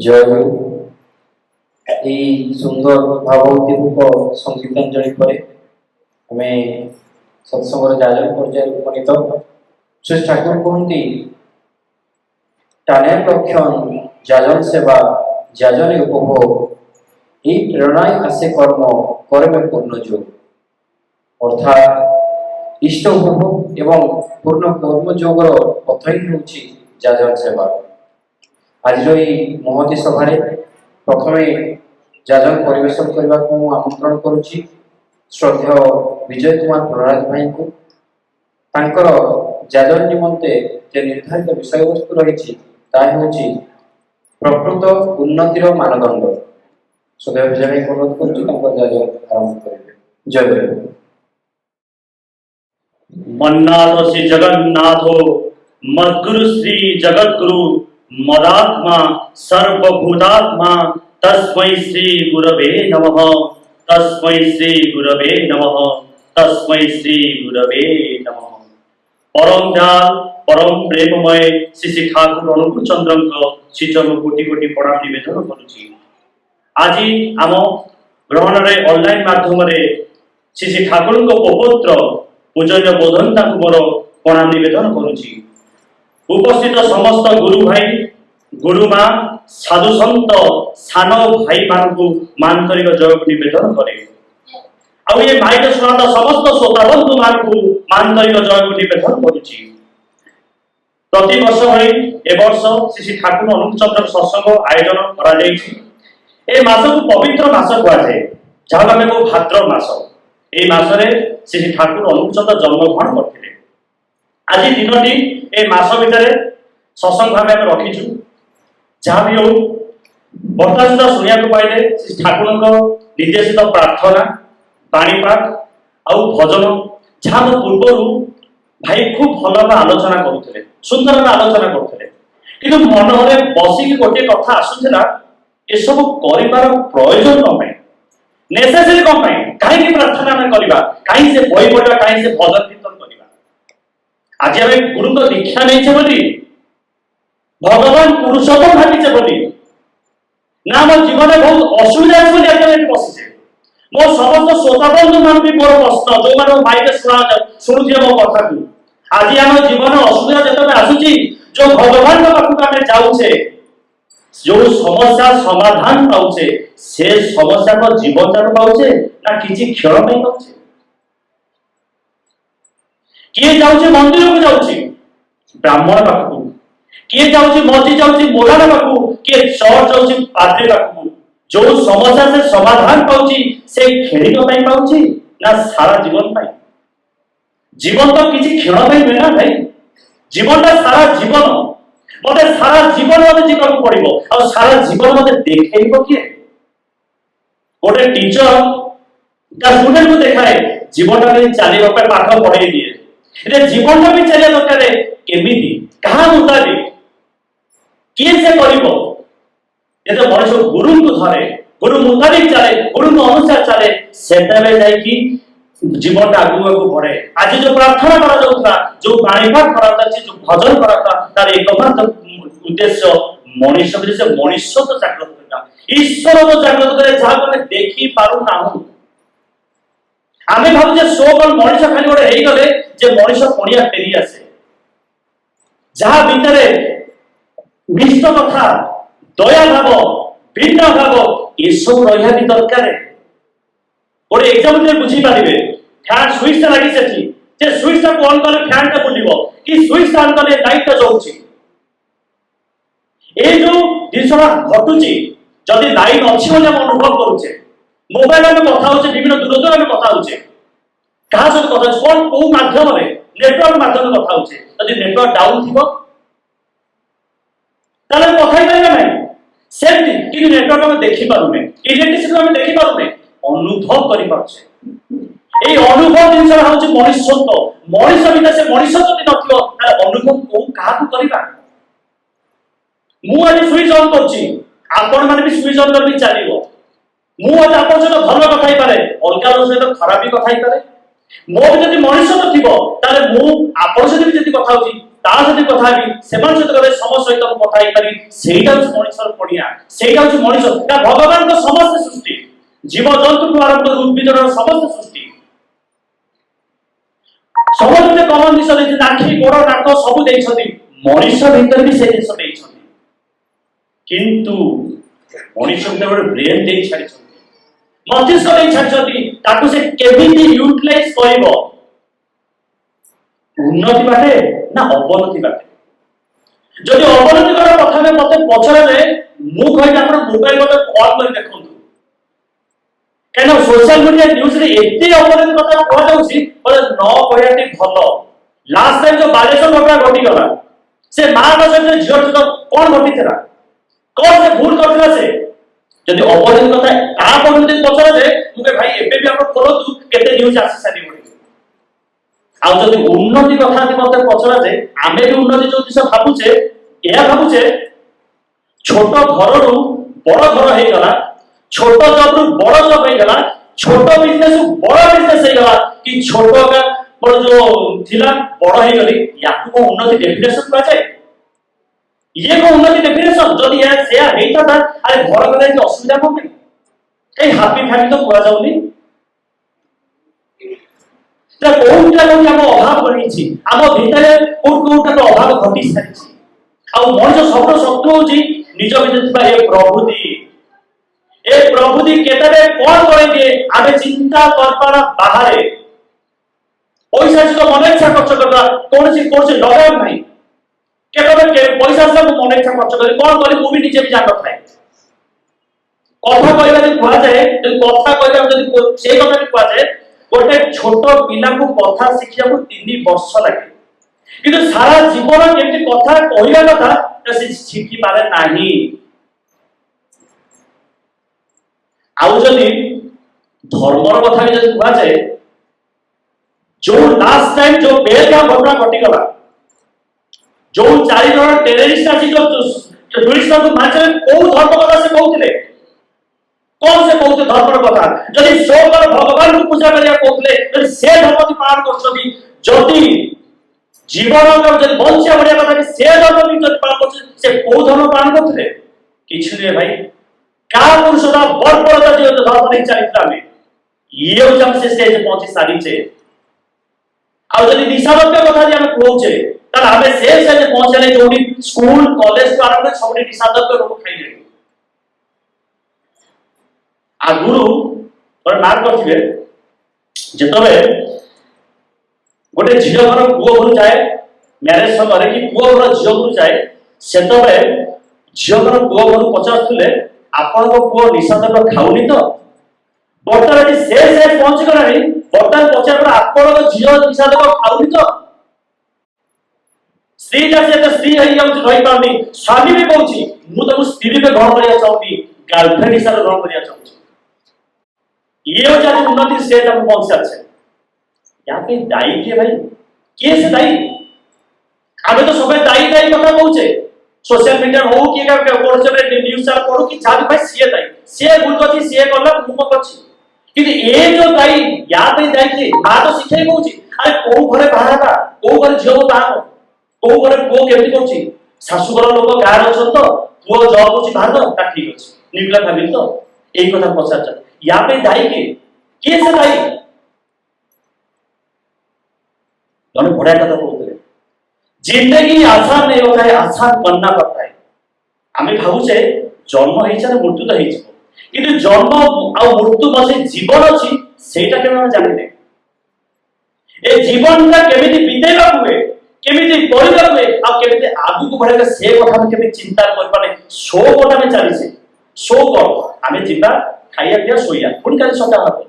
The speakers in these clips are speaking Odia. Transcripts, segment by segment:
জয়গুরু। এই সুন্দর ভাবଉদ্দীপক সংগীতাঞ্জলি ପରେ ଆମେ ସତ୍ସଙ୍ଗର ଯାଜନ ପର୍ଯ୍ୟାୟରେ ଉପନୀତ। ଶ୍ରୀ ଠାକୁର କୁହନ୍ତି, টানের লক্ষণ যাজন সেবা যাজনে উপভোগ, এই প্রেরণায় আসে কর্ম কর্মে পূর্ণ যোগ। অর্থাৎ ইষ্ট উপভোগ এবং পূর্ণ কর্মযোগর পথই ହେଉଛି যাজন সেবা। ଆଜିର ଏହି ମହତୀ ସଭାରେ ପ୍ରଥମେ ଯାଜନ ପରିବେଷଣ କରିବାକୁ ମୁଁ ଆମନ୍ତ୍ରଣ କରୁଛି ଶ୍ରଦ୍ଧେୟ ବିଜୟ କୁମାର ପ୍ରରାଜ ଭାଇଙ୍କୁ। ତାଙ୍କର ଯାଜନ ନିମନ୍ତେ ଯେ ନିର୍ଦ୍ଧାରିତ ବିଷୟବସ୍ତୁ ରହିଛି ତାହା ହେଉଛି ପ୍ରକୃତ ଉନ୍ନତିର ମାନଦଣ୍ଡ। ଶ୍ରଦ୍ଧେୟ ବିଜୟ ଭାଇଙ୍କୁ ଅନୁରୋଧ କରୁଛି ତାଙ୍କର ଯାଜନ ଆରମ୍ଭ କରିବେ। ଜୟ ଗୁରୁ। मन्नाथ श्री जगन्नाथ मद्गुरु श्री जगद्गुरु मदात्मा सर्वभूतात्मा तस्मै श्री गुरवे नमः। तस्मै श्री गुरवे नमः। तस्मै श्री गुरवे नमः। परम दयाल परम प्रेममय श्री श्री ठाकुर अनुकूल चंद्र श्रीचरण कोटि कोटि प्रणाम निवेदन करुछि। आज आम ग्रहण ऑनलाइन माध्यम श्री श्री ठाकुर पवित्र पूजनीय बोधनता मोर प्रणाम निवेदन करुछि। उपस्थित समस्त गुरु भाई गुरु माँ साधु सन्त सान भाई मानू मांतरिक जय निवेदन करे। आउ ये माइक सुनाता समस्त श्रोता बंधु मानू मांतरिक जय निवेदन करुछि। प्रति वर्ष भली ए वर्ष श्री श्री ठाकुर अनुकूल चंद्र सत्संग आयोजन करा जायछि। ए मास को पवित्र मास कहा जाए, जहाँ आम को भाद्र मास। ए मासरे श्री श्री ठाकुर अनुकूल चंद्र जन्मग्रहण करथिले। आज दिनटी ए मास भितर सत्संग भाव आम रखीचु। जहाँ भी हो बर्तमान सुधा शुणा पाइले श्री ठाकुर निर्देशित प्रार्थना पाणीपाठ आउ भजन जहाँ पूर्वर भाई खूब भल भाव आलोचना करुले, सुंदर भाव आलोचना करुले, कि मन में बसिक गोटे कथा आसूला ये सब कर प्रयोजन कम नेसेसरी कम कहीं प्रार्थना आम करवा, कहीं से बही पढ़ा, कहीं से भजन कीर्तन करवा। आज आम गुरु दीक्षा नहीं बोली भगवान पुरुषोत्तम भाविचे बोली ना मो जीवन में बहुत असुविधा आज बसीचे। मो समस्त श्रोता बंधु मान भी मोर प्रश्न जो मैंने माइक शुणुए मो कथा को आज आम जीवन असुविधा जो आसूची जो भगवान पाखक आम जाऊे जो समस्या समाधान पाऊे से समस्या को जीवन जान पाऊे ना किसी क्षण पाऊे। किए जाऊे मंदिर को जाऊे ब्राह्मण पाखक, किए जाऊे मस्जिद जाऊे मोलाना पाखक, किए चर्च जाऊे पाद्री पाखक। जो समस्या से समाधान पाऊँ से क्षणिक पाऊँ ना सारा जीवन पाई। जीवन तो किसी क्षण मिले ना भाई, जीवन सारा जीवन मत सारा जीवन मत जीवन पड़ो और सारा जीवन मत देखेब किए गोटे टीचर स्टूडेंट को देखाए जीवन चलने पाठ पढ़े दिए जीवन भी चलिए दरकार केमी क्या मुताबिक किए से कर मनुष्य गुरु को धरे गुरु मुताबिक चले गुरु अनुसार चले से जीवन आगू बढ़े। आज जो प्रार्थना करा जो पाणीपाठ करा जो भजन करा तार एकमात्र उद्देश्य मनुष्य से मनुष्य तो जागृत करना, ईश्वर तो जागृत करे जहाँ देखी पारू ना। आम भावुचे सो कल मनुष्य खाली गोटे हो गले जे मनुष्य पड़िया फेरी आसे जहाँ भितर विष्ट कथा दया भाव भिन्न भाव ये सब रहा भी दरकार। गोटे एग्जाम बुझी पारे फैन स्विच लगी से स्विच को ऑन कले फैन टा बुलिबो कि स्विच ऑन कले लाइट टा जलुची। ए जो जिनसरा घटुची जदि लाइन अछि बोले हम अनुभव करूचे, मोबाइल में कथा होचे विभिन्न दूरदूर में कथा होचे कहा सब कथा कौन को माध्यम में नेटवर्क माध्यम कथा होचे। यदि नेटवर्क डाउन थिबो ताले कथा ही पाइबा नहीं सेमती कि नेटवर्क में देखि पारुने इलेक्ट्रिसिटी में देखि पारुने अनुभव करि पाछे। ए अनुभव जिनस होचे मनुष्यत्व मनुष्य भीतर से मनुष्यत्व जदि नथिबो ताले अनुभव को काहा को करिबा। मु आज स्विच ऑन करछि आपण माने भी स्विच ऑन करबी चलिबो। मु आज आपण सहित भलो कथा ही पारे अलगा लोक सहित खराब भी कथा ही पारे। मो जदि मनुष्यत्व थिबो ताले मु आपण सहित जदि कथा होछि ତା ସହିତ କଥା ହେବି, ସେମାନେ ସହିତ କଥା ସମସ୍ତ ସହିତ ମୁଁ କଥା ହେଇପାରିବି। ସେଇଟା ହଉଛି ମଣିଷର ପଣିଆ, ସେଇଟା ହଉଛି ମଣିଷ। ଭଗବାନଙ୍କ ସମସ୍ତ ସୃଷ୍ଟି, ଜୀବଜନ୍ତୁଠୁ ଆରମ୍ଭ କରି ଉଦ୍ଭିଦର ସମସ୍ତ ସୃଷ୍ଟି, ସମସ୍ତେ କମନ ଜିନିଷ ଦେଇଛନ୍ତି। ଆଖି, ଗୋଡ଼, ନାକ ସବୁ ଦେଇଛନ୍ତି। ମଣିଷ ଭିତରେ ବି ସେ ଜିନିଷ ଦେଇଛନ୍ତି, କିନ୍ତୁ ମଣିଷ ଭିତରେ ଗୋଟେ ବ୍ରେନ ଦେଇ ଛାଡ଼ିଛନ୍ତି, ମସ୍ତିଷ୍କ ଦେଇ ଛାଡ଼ିଛନ୍ତି। ତାକୁ ସେ କେମିତି ୟୁଟିଲାଇଜ କରିବ, ଉନ୍ନତି ବାଟେ ନା ଅବନତି ବାଟେ? ଯଦି ଅବନତି କର, ପ୍ରଥମେ ମତେ ପଚରାଯାଏ, ମୁଁ କହିବି ଆପଣ ମୋବାଇଲ ମତେ ଅନ୍ କରି ଦେଖନ୍ତୁ, କାହିଁକିନା ସୋସିଆଲ ମିଡିଆ ନ୍ୟୁଜରେ ଏତେ ଅବନତି କଥା କୁହାଯାଉଛି, ନ କହିବାଟି ଭଲ। ଲାଷ୍ଟ ଟାଇମ ଯୋଉ ବାଲେଶ୍ୱର ଘଟଣା ଘଟିଗଲା, ସେ ମାଙ୍କ ସହିତ ଝିଅ ସହିତ କଣ ଘଟିଥିଲା, କଣ ସେ ଭୁଲ କରିଥିଲା? ସେ ଯଦି ଅବନତି କଥା ତାପରେ ଯଦି ପଚରାଯାଏ, ମୁଁ କହିବି ଭାଇ ଏବେ ବି ଆପଣ ଖୋଲନ୍ତୁ, କେତେ ନ୍ୟୁଜ ଆସି ସାରିବଣି। ଆଉ ଯଦି ଉନ୍ନତି କଥା ମତେ ପଚରାଯାଏ, ଆମେ ବି ଉନ୍ନତି ଯୋଉ ଜିନିଷ ଭାବୁଛେ, ଏହା ଭାବୁଛେ ଛୋଟ ଘରରୁ ବଡ ଘର ହେଇଗଲା, ଛୋଟ ଜବରୁ ବଡ ଜବ ହେଇଗଲା, ଛୋଟ ବିଜନେସ ବଡ ବିଜନେସ ହେଇଗଲା, କି ଛୋଟ ମୋର ଯୋଉ ଥିଲା ବଡ ହେଇଗଲି, ୟାକୁ କଣ ଉନ୍ନତି ଡେଫିନେସନ କୁହାଯାଏ? ଇଏ କଣ ଉନ୍ନତି ଡେଫିନେସନ? ଯଦି ସେୟା ହେଇଥାନ୍ତା, ଆରେ ଘର ଘରେ ଅସୁବିଧା କଣ ପାଇଁ? ଏଇ ହାପି ଫ୍ୟାମିଲି ତ କୁହାଯାଉନି। କୋଉଟା କୋଉଠି ଆମ ଅଭାବ ରହିଛି, ଆମ ଭିତରେ କୋଉଟା ଅଭାବ ଘଟି ସାରିଛି। ଆଉ ମଣିଷ ସବୁଠୁ ଶକ୍ତି ହଉଛି ନିଜ ଭିତରେ ଥିବା ଏ ପ୍ରଭୃତି। ଏ ପ୍ରଭୃତି କେତେବେଳେ କଣ କରିଦିଏ ଆମେ ଚିନ୍ତା କରିପାର ବାହାରେ। ପଇସା ସହିତ ମନ ଇଚ୍ଛା ଖର୍ଚ୍ଚ କରିବା, କୌଣସି ଲଗାମ ନାହିଁ। କେତେବେଳେ ପଇସା ଆସିଲା ମୁଁ ମନ ଇଚ୍ଛା ଖର୍ଚ୍ଚ କରି କଣ କରି ମୁଁ ବି ନିଜେ ବି ଜାଣିନଥାଏ। କଥା କହିବା ଯଦି କୁହାଯାଏ, ଯଦି କଥା କହିବା ଯଦି ସେଇ କଥା ବି କୁହାଯାଏ, ଗୋଟେ ଛୋଟ ପିଲାକୁ କଥା ଶିଖିବାକୁ 3 ବର୍ଷ ଲାଗେ, କିନ୍ତୁ ସାରା ଜୀବନ କେମିତି କଥା କହିବା କଥା ସେ ଶିଖି ପାରେ ନାହିଁ। ଆଉ ଯଦି ଧର୍ମର କଥା ବି ଯଦି କୁହାଯାଏ, ଯୋଉ ଲାଷ୍ଟ ଟାଇମ ଯୋଉ ବେଲଗାମ ଘଟଣା ଘଟିଗଲା, ଯୋଉ 4 ଜଣ ଟେରରିଷ୍ଟ ଆସି ଟୁରିଷ୍ଟଙ୍କୁ ମାରିଥିଲେ, କୋଉ ଧର୍ମ କଥା ସେ କହୁଥିଲେ? कौन से कहते धर्म कथा? जदि सोकर भगवान को पूजा करिया कहते, जदि से धर्म की पालन करछथि, जदि जीवन का जदि बंचिया बढिया कथा कि से धर्म की जदि पालन करछथि, से को धर्म पालन करथले? किछु रे भाई, का पुरुषता बरबरता जो धर्म नहीं चलितला में ये जब से स्टेज पहुंची सारी छे। आ जदि निशावत्य कथा जे हम कहउछे, त हमें से पहुंचले जोडी स्कूल कॉलेज को आरंभ सबडी निशावत्य रोग खाइले। आगुरु और मार्क करथिबे, जेतबे गोटे झियो घर पुओ घर जाए मैरिज समय कि पुओ घर झियो घर जाए, सेतबे झियो घर पुओ घर पचारथुले आपण को पुओ निशादक खाउनी तो? बर्तमान से पहुंच गलानी, बर्तमान पचार आपण को झियो निशादक खाउनी तो? स्त्री से स्त्री रही पारनी, स्वामी भी कहूँ मुझे स्त्री में ग्रहण करना चाहूँगी, गर्लफ्रेंड हिसाब से ग्रहण करना चाहूँगी। ये हो जाए उन्नति स्टेज हम पहुंच सकते हैं। यहाँ पे दायी के भाई किए से दायी? हमें तो सब दायी दायी कथा कहूचे, सोशल मीडिया हो कि न्यूज चैनल पढ़ू कि जहाँ भाई सीए दायी, सीए भूल करछि, सीए करला मुंह करछि, किंतु ये जो दायी या पे दायी के मां तो शिखाई कहूची, अरे को घरे बाहरला, को घरे झियो बाहर, को घरे पुओ केमति कहूची, शाशुघर लोक गार अछन तो पुओ जॉब होची बाहर तो ता ठीक अछि, न्यूक्लियर फैमिली तो एई कथा पचार यहाँ पे दायी के से दायी? जने बड़ा कथा कहते, जिंदगी आसान नहीं होता है, आसान बनना पड़ता है। आमे भाबुचे जन्म हेइछ मृत्यु तो हेइछ, किंतु जन्म आ मृत्यु मसे जीवन अछि सेटा केन जानि नै। ए जीवन का केमिति बितेला हुए, केमिति परिला हुए, आ केमिति आगु को बढ़े से कथा में केमिति चिंता कर पाने। सो कोटा में चली से सो को आमे जिबा खाइया पिया सोइया, पुणी काली सकाळ हबो,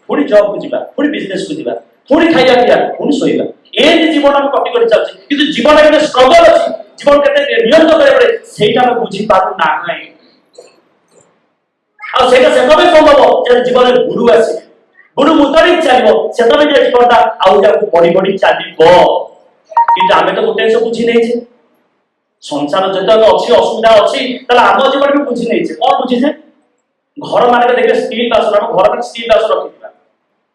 पुणी जॉब को जिबा, पुणी बिजनेस को जिबा, पुणी खाइया पिया, पुणी सोइबा। ए जीवन हम कॉपी कर चलछि, किंतु जीवन केते स्ट्रगल अछि, जीवन केते नियंत्रण करे पड़े, सेटा हम बुझी पारु नाही। आ सेटा से कबे संभव जे जीवन गुरु आसी, गुरु मुताबिक चलिबो, सेटा में जे जीवनटा आउ जा बड़ी बड़ी चलिबो। किंतु आमे तो गोटे से बुझी नै छै, संसार जत अछि असुविधा अछि, तला हम जीवन भी बुझी नै छै। कोन बुझी छै? घर माने देखे स्टील बासन, हम घर में स्टील बासन रखिथिबा,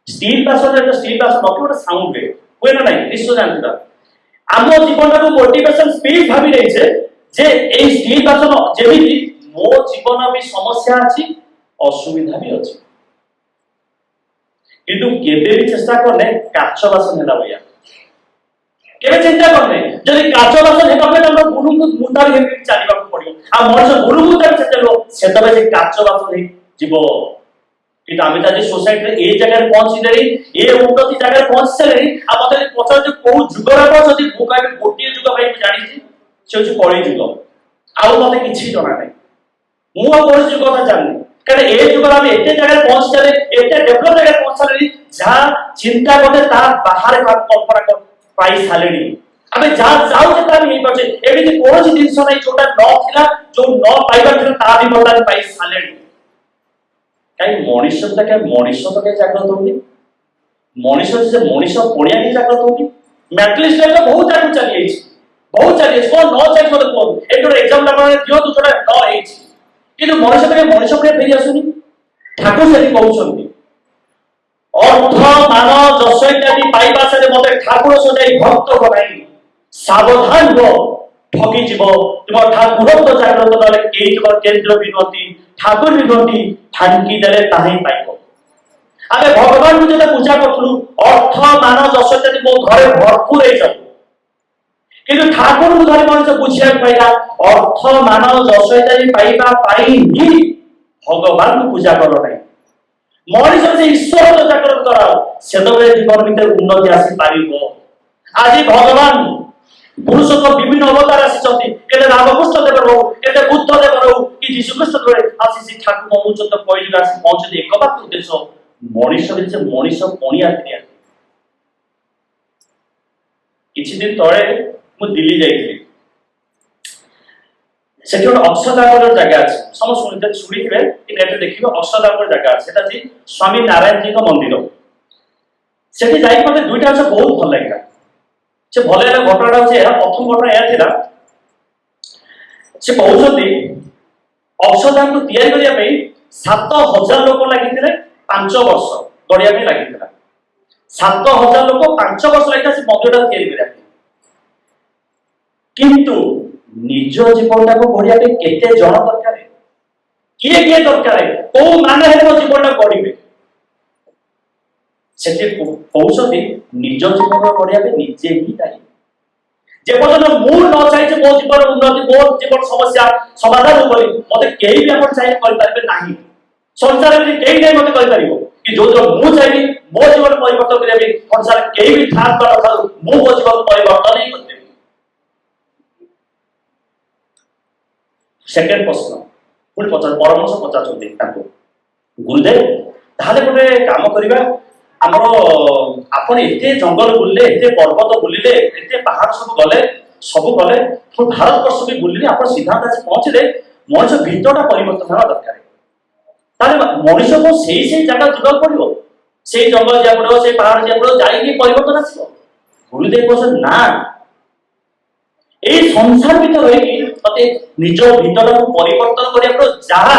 स्टील बासन रे स्टील बासन रखि गोटे साउंड वे कोइ ना नहीं निश्चय जानथिबा। आम जीवन को मोटिवेशन स्पिरिट भाभी नहीं जे ए स्टील बासन जेमिति मो जीवन भी समस्या अछि असुविधा भी अछि किंतु केबे भी चेष्टा करने काच बासन हेला भैया केबे चिंता करने जदि काच बासन हेबा पे हम गुरु को मुंडा हे चलीबा को पड़ियो आ मनुष्य गुरु मुंडा से चलो सेतबे जे काच बासन हे जीवो कि आम आज सोसाइटी रे ए जगह पहुंची देरी ए उन्नति जगह पहुंच चलेरी आ मते पचार जो को जुगरा को जदि मु कहबे गोटिए जुग भाई जानि छी से जो कଳି जुग आउ मते किछि जणा नै मु आ कଳି जुग କଥା जानि कारण ए जुग हम एते जगह पहुंच चले एते डेवलप जगह पहुंच चलेरी जहां चिंता करते ता बाहर कल्पना कर पाई सालेनी आबे जा जाउ जे ता नहीं पछे एबे कोन जिंस नै जोटा न थिला जो न पाइबा थिला ता भी बर्तन पाई सालेनी कहीं मनुष्य तो क्या मनुष्य तो क्या जागृत होगी मनुष्य से मनुष्य पड़िया नहीं जागृत होगी मेंटलिस्ट तो बहुत जागृत चली बहुत चली कौन न चाहिए मतलब कौन एक एग्जाम लगा दियो तो थोड़ा न है किंतु मनुष्य तो मनुष्य पे फेरी आसुनी ठाकुर से कहउछंती अर्थ मान जस इत्यादि पाइबा से मते ठाकुर सजाई भक्त बनाई सावधान हो ठगी जीव तुम ठाकुर तो जागृत नले के तुम केंद्र विनती ठाकुर विनती ठानकी देले ताही पाइबो आबे भगवान को जते पूजा करथलु अर्थ मान जस इत्यादि मो घरे भरपूर हे जाऊ किंतु ठाकुर को धरि मनुष्य बुझिया पाइला अर्थ मान जस इत्यादि पाइबा पाई ही भगवान को पूजा करो नहीं मनुष्य से ईश्वर को जागृत कराओ सेतबे जीवन भीतर उन्नति आसी पारिबो आज भगवान पुरुषोत्तम विभिन्न अवतार आसी केते रामकृष्ण देव रहू केते बुद्ध देव रहू कि যীशुख्रीष्ट देव आसी ठाकुर मनुष्य कइजुग आसी पहुंचे एक बात उद्देश्य मनुष्य से मनुष्य पणिया क्रिया किछि दिन तळे मु दिल्ली जाइଥିଲି सेठी एक अक्षरधाम जगह अछि समस्त शुणिथिबे कि नेट देखिबे अक्षरधाम जगह अछि सेटा जी स्वामी नारायण जी का मंदिर सेठी जाई मते दुईटा से बहुत भल लागिला से भले घटना होचे प्रथम घटना या थिला से कहउछथि अक्षरधाम को तैयारी करिया पे 7000 लोक लागिथिले 5 वर्ष गड़िया पे लागिथिला 7000 लोक 5 वर्ष लागिथा से मंदिरटा तैयारी करिया किंतु निज जीवनटा को गड़िया पे केते जण दरकार किए दरकार को माने हेबो जीवनटा गड़िबे सेठी कहउछथि निज जीवन गड़िया पे निजे ही दायी जे पर्यंत मु न चाहे मो जीवन उन्नति मो जीवन समस्या समाधान हो बोली मते केही भी अपन चाहे कर पारबे नाही संसार में केही नहीं मते कर पारिबो कि जो जो मु चाहे मो जीवन परिवर्तन करिया भी संसार केही भी ठाक कर था मो जीवन परिवर्तन नहीं करते सेकंड प्रश्न पुଣି परमहंस पचारछन्ती ताको गुरुदेव ताहाले गोटे काम करिबा आमर आपण एते जंगल बुलले एते पर्वत बुलिले एते पहाड़ सब गले तो भारत वर्ष भी बुलिले आपण सिद्धांत आज पहुंचले मनुष्य भीतरटा परिवर्तन होना दरकार ताले मनुष्य को सेही जगह जीवा पड़िबो सेही जंगल जा पड़ो से पहाड़ जा पड़ो जाई के परिवर्तन आसीबो गुरुदेव कहसन ना ए संसार भीतर रही कि मते निज भीतर को परिवर्तन करिया पर जहा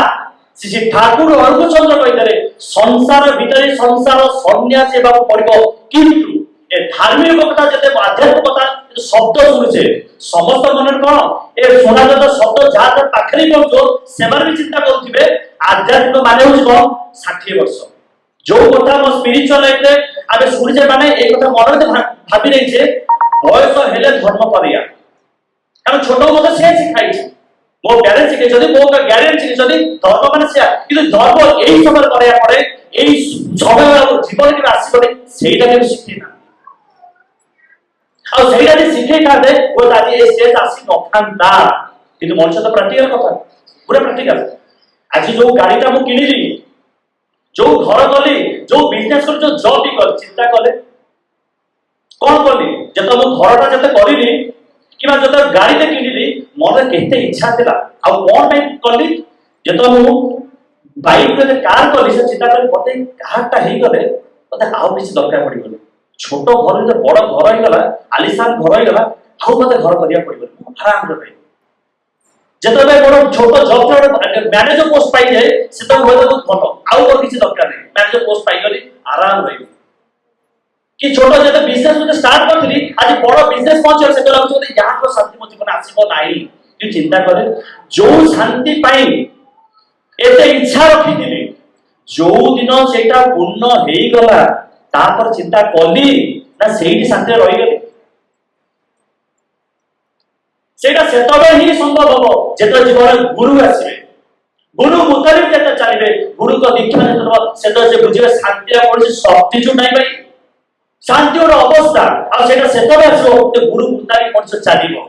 श्री ठाकुर अर्घचंद्र कहितरे संसार भीतर संसार सन्यास हेबा पड़िबो किंतु ए धार्मिकता जते आध्यात्मिकता शब्द सुनुछे समस्त मन कोन ए सुना जत शब्द जात पाखरी पहुंचो सेमार भी चिंता करथिबे आध्यात्मिक माने होछ कोन 60 वर्ष जो कथा म स्पिरिचुअल लाइफ रे आबे सुनिजे माने ए कथा मन रे भाबी नै जे बयस हेले धर्म परिया कारण छोटो मते से सिखाई छै मो पेरेंट्स सिखे जदी मो का गार्डियन सिखे जदी धर्म माने से कि धर्म एही समय परिया पड़े एही समय जीवन के आसीबे सेहीटा के सिखे ना आ सेहीटा जे सिखे का दे वो दादी ए स्टेज आसी नथांता किंतु मनुष्य तो प्रैक्टिकल कथा पूरा प्रैक्टिकल आज जो गाड़ीटा मु किनिली जो घर गली जो बिजनेस कर जो जॉब भी कर चिंता कले कोन कली जत मु घरटा जते करिली किबा जत गाड़ीटा किनिली मोर केते इच्छा थिला आ कोन पे कली जत मु बाइक रे कार कली से चिंता कली पते कारटा हे गले पते आउ किछ दरकार पड़ी गले छोटो घर रे बड़ घर हे गला आलिशान घर हे गला आउ पते घर करिया पड़ी गले आराम रे रही जतबे बड़ छोटो जॉब रे मैनेजर पोस्ट पाई जाए से तो होय बहुत भलो आउ और किछ दरकार नहीं मैनेजर पोस्ट पाई गली आराम रही कि छोट जब बिजनेस मते स्टार्ट करथली आज बड़ बिजनेस पहुंच से कहला कि यहाँ को शांति मो जीवन आसीबो नाही कि चिंता करे जो शांति पाई एते इच्छा रखिथिली जो दिन सेटा पूर्ण हेई गला तापर चिंता कली ना सेही शांति रही गली सेटा सेतबे ही संभव हबो जेतो जीवन गुरु आसीबे गुरु मुताबिक जेते चलिबे गुरु को दीक्षा जेतो सेतो से बुझिबे शांति और शक्ति जो नाही भाई शांति और अवस्था आ सेटा सेतबे आसो ते गुरु मुताबिक मनुष्य चलिबो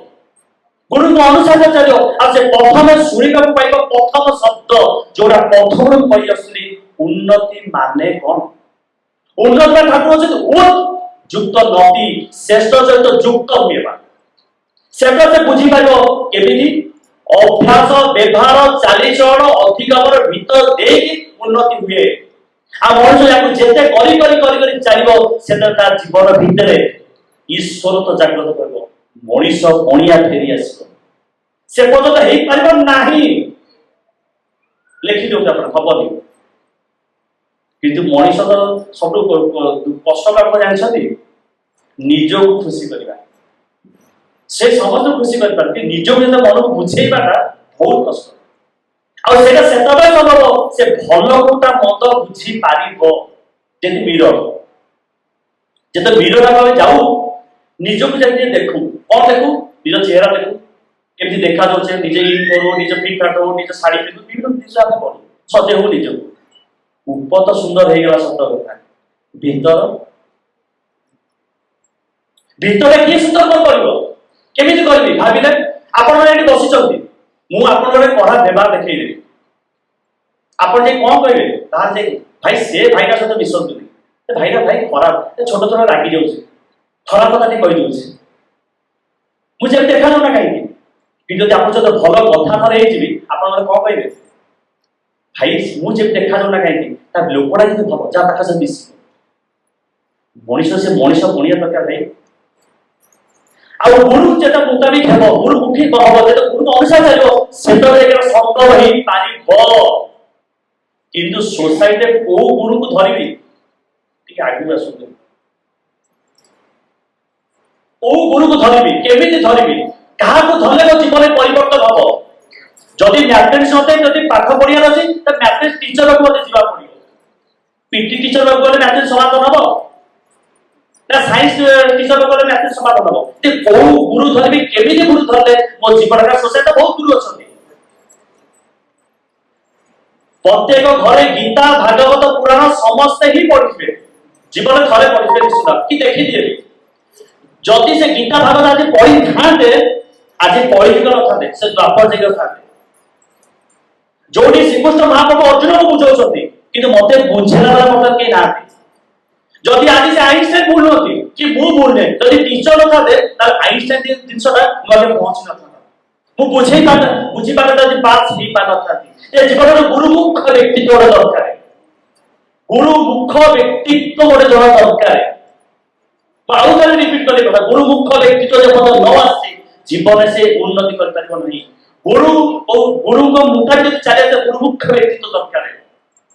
गुरु को अनुसार चलियो आ से प्रथम सुनिबा पाइबो प्रथम शब्द जोरा प्रथम कहि असली उन्नति माने कोन उन्नति ठाकुर जे उत युक्त नति श्रेष्ठ सहित युक्त होइबा सेटा से बुझी पाइबो केमिति अभ्यास व्यवहार चालीचरण अधिगमन भीतर देकी उन्नति हुए आ मनुष्य याकु जेते करी चलिबो सेटा ता जीवन भीतर ईश्वर तो जागृत करबो मनीष कोणिया फेरी आसो से पर्यंत हेई पारिबो नाही लेखि दो आपण हबनी किंतु मनीष तो सब कष्ट काम जानछथि निजो खुशी करबा से समस्त खुशी कर पारती निजो जे मन को बुझेइबाटा बहुत कष्ट आ सेटा सेतबे संभव से भलो कोटा मत बुझी पारिबो जेति वीर जेते वीरता भावे जाऊ निजो को जति देखू कोन देखू निज चेहरा देखू केमि देखा जाउछे निजे इन करू निज फिट फाट हो निज साड़ी पिंधु विभिन्न दिशा आके करू सजे हो निज ऊपर तो सुंदर हे गेला सत कथा भीतर भीतर की सुंदर कोन करबो केमिति करबी भाबिले आपण माने एठी बसी चलती मु आपण रे पढ़ा देबा देखै देबी आपण जे कोन कहबे तार जे भाई से भाईना सहित मिसंतु ए भाईना भाई खराब ए छोट छोट रागी जाउछे खराब कथा नी कहि दउछे मुझे देखा जाउ ना काई कि जदि आपण सहित भलो कथा थरे हे जिबी आपण माने कोन कहबे भाई मुझे देखा जाउ ना काई ता लोकडा जदि भलो जा ताका से मिस मनीष से मनीष कोनिया प्रकार भाई आ गुरु जेता मुताबिक हेबो गुरु मुखी कहबो जेता गुरु अनुसार चलिबो सेतो एकर संभव ही पारिबो किंतु सोसाइटी को गुरु को धरिबी ठीक आगु आसु ओ गुरु को धरिबी केमिति धरिबी कहा को धरले मो जीवन परिवर्तन हबो जदि मैथमेटिक्स होते जदि पाठ पढिया अछि त मैथमेटिक्स टीचर को मते जीवा पड़ियो पीटी टीचर को गले मैथमेटिक्स समाधान हबो ना साइंस टीचर को गले मैथमेटिक्स समाधान हबो ते को गुरु धरिबी केमिति गुरु धरले मो जीवन का सोसाइटी बहुत गुरु अछंती प्रत्येक घरे गीता भागवत पुराण समस्त ही पढ़िबे जीवन थरे पढ़िबे निश्चित कि देखि दिए जदि से गीता भागवत आज पढ़ी थाते आज पढ़ी न थाते से द्वापर जगह थाते जोडी श्रीकृष्ण महाप्रभु अर्जुन को बुझौछथि किंतु मते बुझेला वाला मतलब के नाथि जदि आज से आइंस्टाइन बोल नथि कि मु बोलने जदि टीचर न थाते त आइंस्टाइन जिंसटा मगे पहुंच न थाता मु बुझे पाता बुझी पाता जे पास ही पाता थाती ए जीवन में गुरु मुख व्यक्तित्व दरकार गुरु मुख व्यक्तित्व गोटे जण दरकार आउ थे रिपीट कले कथा गुरु मुख व्यक्तित्व जब न आसे जीवन से उन्नति कर पारिबो नहीं गुरु और गुरु को मुताबिक चले तो गुरु मुख व्यक्तित्व दरकार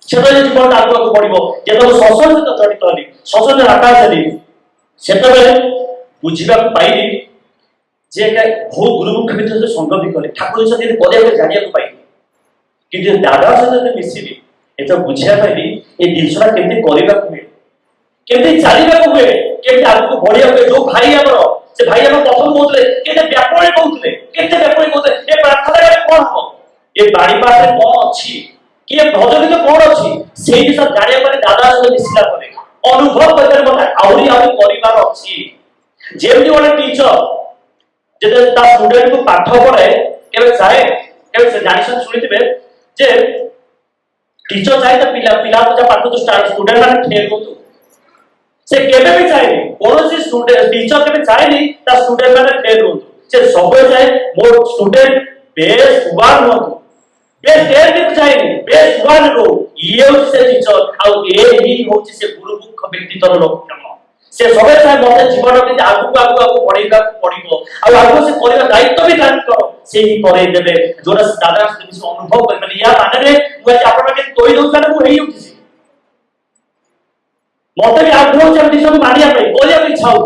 सेतबे जीवन आगु आगु बढ़िबो जेतो ससंग सहित जड़ित हली ससंग आकाश हली सेतबे बुझिबा पाइली जे बहुत गुरु मुख व्यक्तित्व संग भी कले ठाकुर सहित पदे जानिया को पाइली कि दादा सहित मिसिली एतो बुझिया पाइली ए दिनसरा केते करिबा हुए केते चालिबा हुए केते आगु बढ़िया हुए जो भाई हमर से भाई हम प्रथम बोलले केते व्यापारी बोलले केते व्यापारी बोलले ए प्रार्थना करे कोन हो ए बाड़ी पासे कोन अछि कि ए भजन के कोन अछि सेही सब जानिया पारे दादा सहित मिसिला पारे अनुभव करे मते आउरी आउरी परिवार अछि जेमति वाला टीचर जेते ता स्टूडेंट को पाठ पढे केबे चाहे केबे से जानिसन सुनिथिबे जे टीचर चाहे तो पिला तो पाठ तो स्टूडेंट माने ठेर होतो से केबे भी चाहे कोनो से स्टूडेंट टीचर केबे चाहे नहीं ता स्टूडेंट माने ठेर होतो से सबे चाहे मोर स्टूडेंट बेस्ट वन होतो बेस्ट टेन भी चाहे बेस्ट वन रो ये से टीचर आ ए ही होची से गुरु मुख व्यक्तित्व लक्षण से सबे चाहे मते जीवन के आगु आगु आगु बढ़ेगा पड़िबो आ आगु से करबा दायित्व भी तांकर से ही करे देबे जोरा दादा से अनुभव कर या माने रे मु आज आपण के तोई दउ सारे मु हेई उठिसी मत भी आग्रह हो मानिया कहया इच्छा हो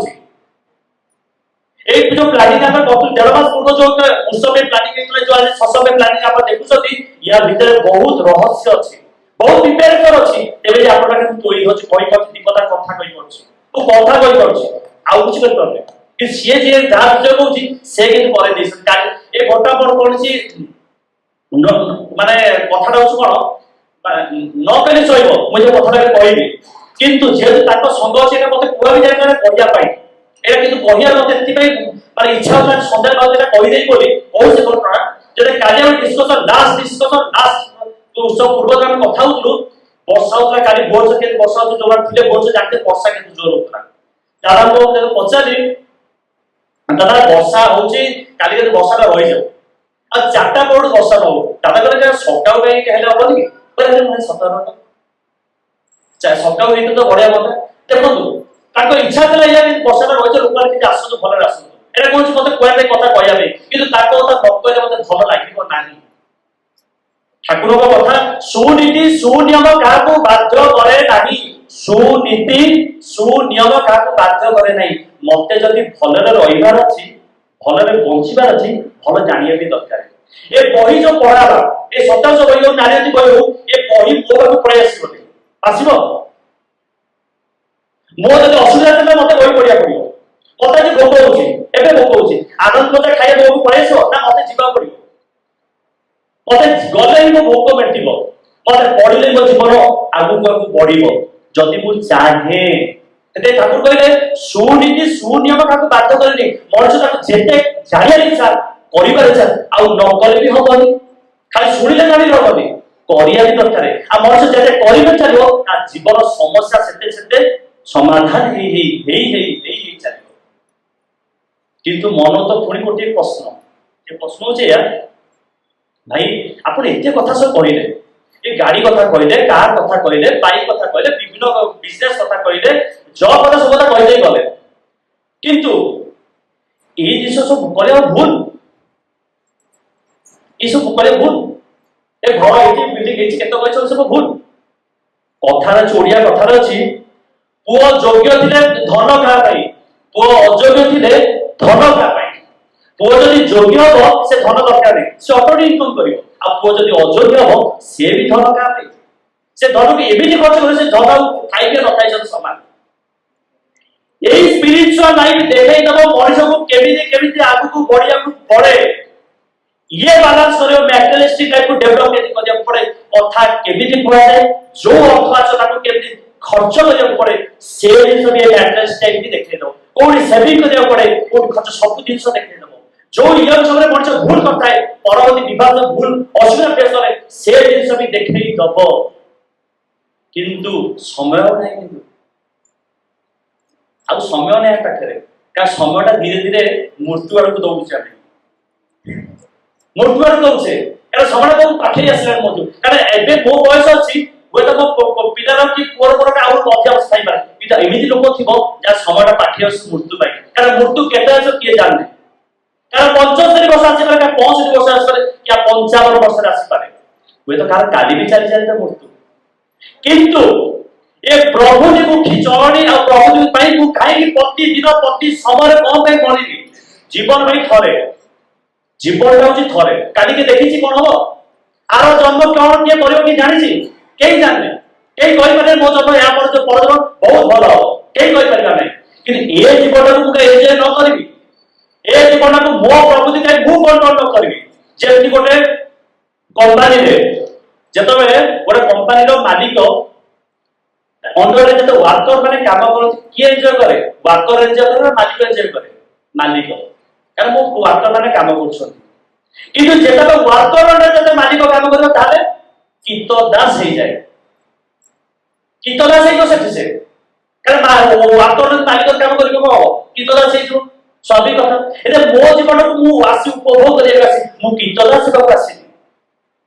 जो प्लानिंग आम गत 1.5 मास पूर्व जो उत्सव प्लानिंग जो आज ससव प्लानिंग आप देखुं या भितर बहुत रहस्य अच्छी बहुत प्रिपेरेसन अच्छी तेज आप तोड़ी हो कथा तो कथा आउ किसी कर कि सी जी जहाँ विषय कौन से ये घटना कौन सी माने कथा कौन न कहले चलो मुझे कथा कहबी किंतु जेहेतु संग अच्छे मत कुआ भी जाए कहवाई এটা কিন্তু কহিয়ার মতে এতিপাই মানে ইচ্ছা হচ্ছে সন্ধ্যা কাল যেটা কই দেই বলি ওই সে ঘটনা যেটা কালি আমি ডিসকাশন লাস্ট উৎসব পূর্ব আমি কথা হলো বর্ষা হচ্ছে কালি বর্ষা কিন্তু বর্ষা হচ্ছে জোগাড় ଥିଲେ বর্ষা জানতে বর্ষা কিন্তু জোর হতো দাদা को পচারি দাদা বর্ষা হচ্ছে কালি কিন্তু বর্ষাটা রই যাও আর চারটা বড় বর্ষা হলো দাদা করে সকাল গাই হেলে হবনি বলে মানে সকাল চাই সকাল হইতো তো বড়িয়া কথা দেখন্তু ताको इच्छा थला या बसाटा रहिछ लोकल कि आसु भल आसु एटा कोन मते कोया कथा कहयाबे किंतु ताको कथा न कहले मते भल लागिबो नाही ठाकुर को कथा सुनीति सुनियम काको बाध्य करे नाही सुनीति सुनियम काको बाध्य करे नाही मते जदी भलरे रहिबार अछि भलरे बंचिबार अछि भल जानिया भी दरकार ए बही जो पढाबा ए सतास बही ओ नारियति बही ए बही मोर प्रयास करते आसीबो मो जब असुविधा थे मत बही पढ़िया पड़ो मत आज भोग होची एबे भोग होची आनंद मजा खाइए भोग पड़ेसो ना मत जीवा पड़ो मत गले मो भोग मेटिबो मत पढ़िले मो जीवन आगु आगु बढ़िबो जदि मु चाहे एते ठाकुर कहले सुनीति सुनियम काको बाध्य करनी मनुष्य ताको जेते जानिया इच्छा करिबार इच्छा आ न कले भी होबनी खाली सुनिले जानि रहबनी करिया भी दरकार आ मनुष्य जेते करिबे चलियो आ जीवन समस्या सेते समाधान चलो किंतु मन तो पुणी गोटे प्रश्न ये प्रश्न हो भाई आप एत कथा सब कहले ये गाड़ी कथा कहले कार कथा कहले बाइक कथा कहले विभिन्न बिजनेस कथा कहले जॉब कथा सब कथा कहले गले किंतु ये जिस सब करे भूल ये सब करे भूल ए घर एटी बिल्डिंग एटी केतो कहछ सब भूल कथार चोड़िया कथार अछि पुओ योग्य थिले धन का पाई पुओ अयोग्य थिले धन का पाई पुओ जदि योग्य हो से धन दरकार नहीं से ऑटोमेटिक इनकम करियो आ पुओ जदि अयोग्य हो से भी धन का पाई से धन के एबिटी खर्च करे से धन खाइ के नथाइ जन समान एई स्पिरिचुअल लाइफ देखाइ दबो मनुष्य को केमिति आगु को बढ़िया को पड़े ये बैलेंस करियो मैटेरियलिस्टिक लाइफ को डेवलप केति करिया पड़े कथा केमिति पड़ा जाए जो अर्थ আছে তাকে केमिति खर्च करिया पड़े से जिन भी एड्रेस टाइप भी देखे दो कोडी सेविंग करिया पड़े कोडी खर्च सब जिंस देखे दो जो इयर समय मनुष्य भूल करता है परवर्ती विवाद भूल असुविधा फेस करे से जिंस भी देखे दबो किंतु समय नहीं किंतु अब समय नहीं पाखरे का समयटा धीरे धीरे मृत्यु आड़ को दौड़ जाए मृत्यु आड़ दौड़े एटा समय बहुत पाखे आसला मजू कारण एबे मो बयस अछि ওই তো পিতার কি পর পরটা আউর মধ্যে অবস্থায় পারে পিতা এমিতি লোক থিব যা সময়টা পাঠিয়ে আছে মৃত্যু পাই কারণ মৃত্যু কেটে আছে কে জানে কারণ 75 বছর আছে পারে 65 বছর আছে পারে কি 55 বছর আছে পারে ওই তো কারণ কালি भी चली जाता मृत्यु किंतु ए प्रभु जी मुखी चरणी आ प्रभु जी पाई मु काहे प्रति दिन प्रति समय कम पे मरिबी जीवन भाई थरे जीवन होची थरे काली के देखिछि कोन हो आरो जन्म कोन के करियो कि जानि छी केही जानने केही कहि पारे मो जब या पर जो परजन बहुत भलो केही कहि पारे नै कि ए जीवन को मुके एन्जॉय न करबी ए जीवन को मो प्रभु काई मु कंट्रोल न करबी जेति गोटे कंपनी रे जतो बेले गोटे कंपनी रो मालिक अंडर रे जतो वर्कर माने काम करत की एन्जॉय करे वर्कर एन्जॉय करे मालिक एन्जॉय करे मालिक कारण मो वर्कर माने काम करछन किंतु जेता वर्कर अंडर जतो मालिक काम करबो ताले कितो दास हो जाए कितो दास हो सकते से कारण वार्तर मालिक काम करियो को कितो दास हो सभी कथा एते मो जीवन को मु आसी उपभोग करिया आसी मु कितो दास को आसी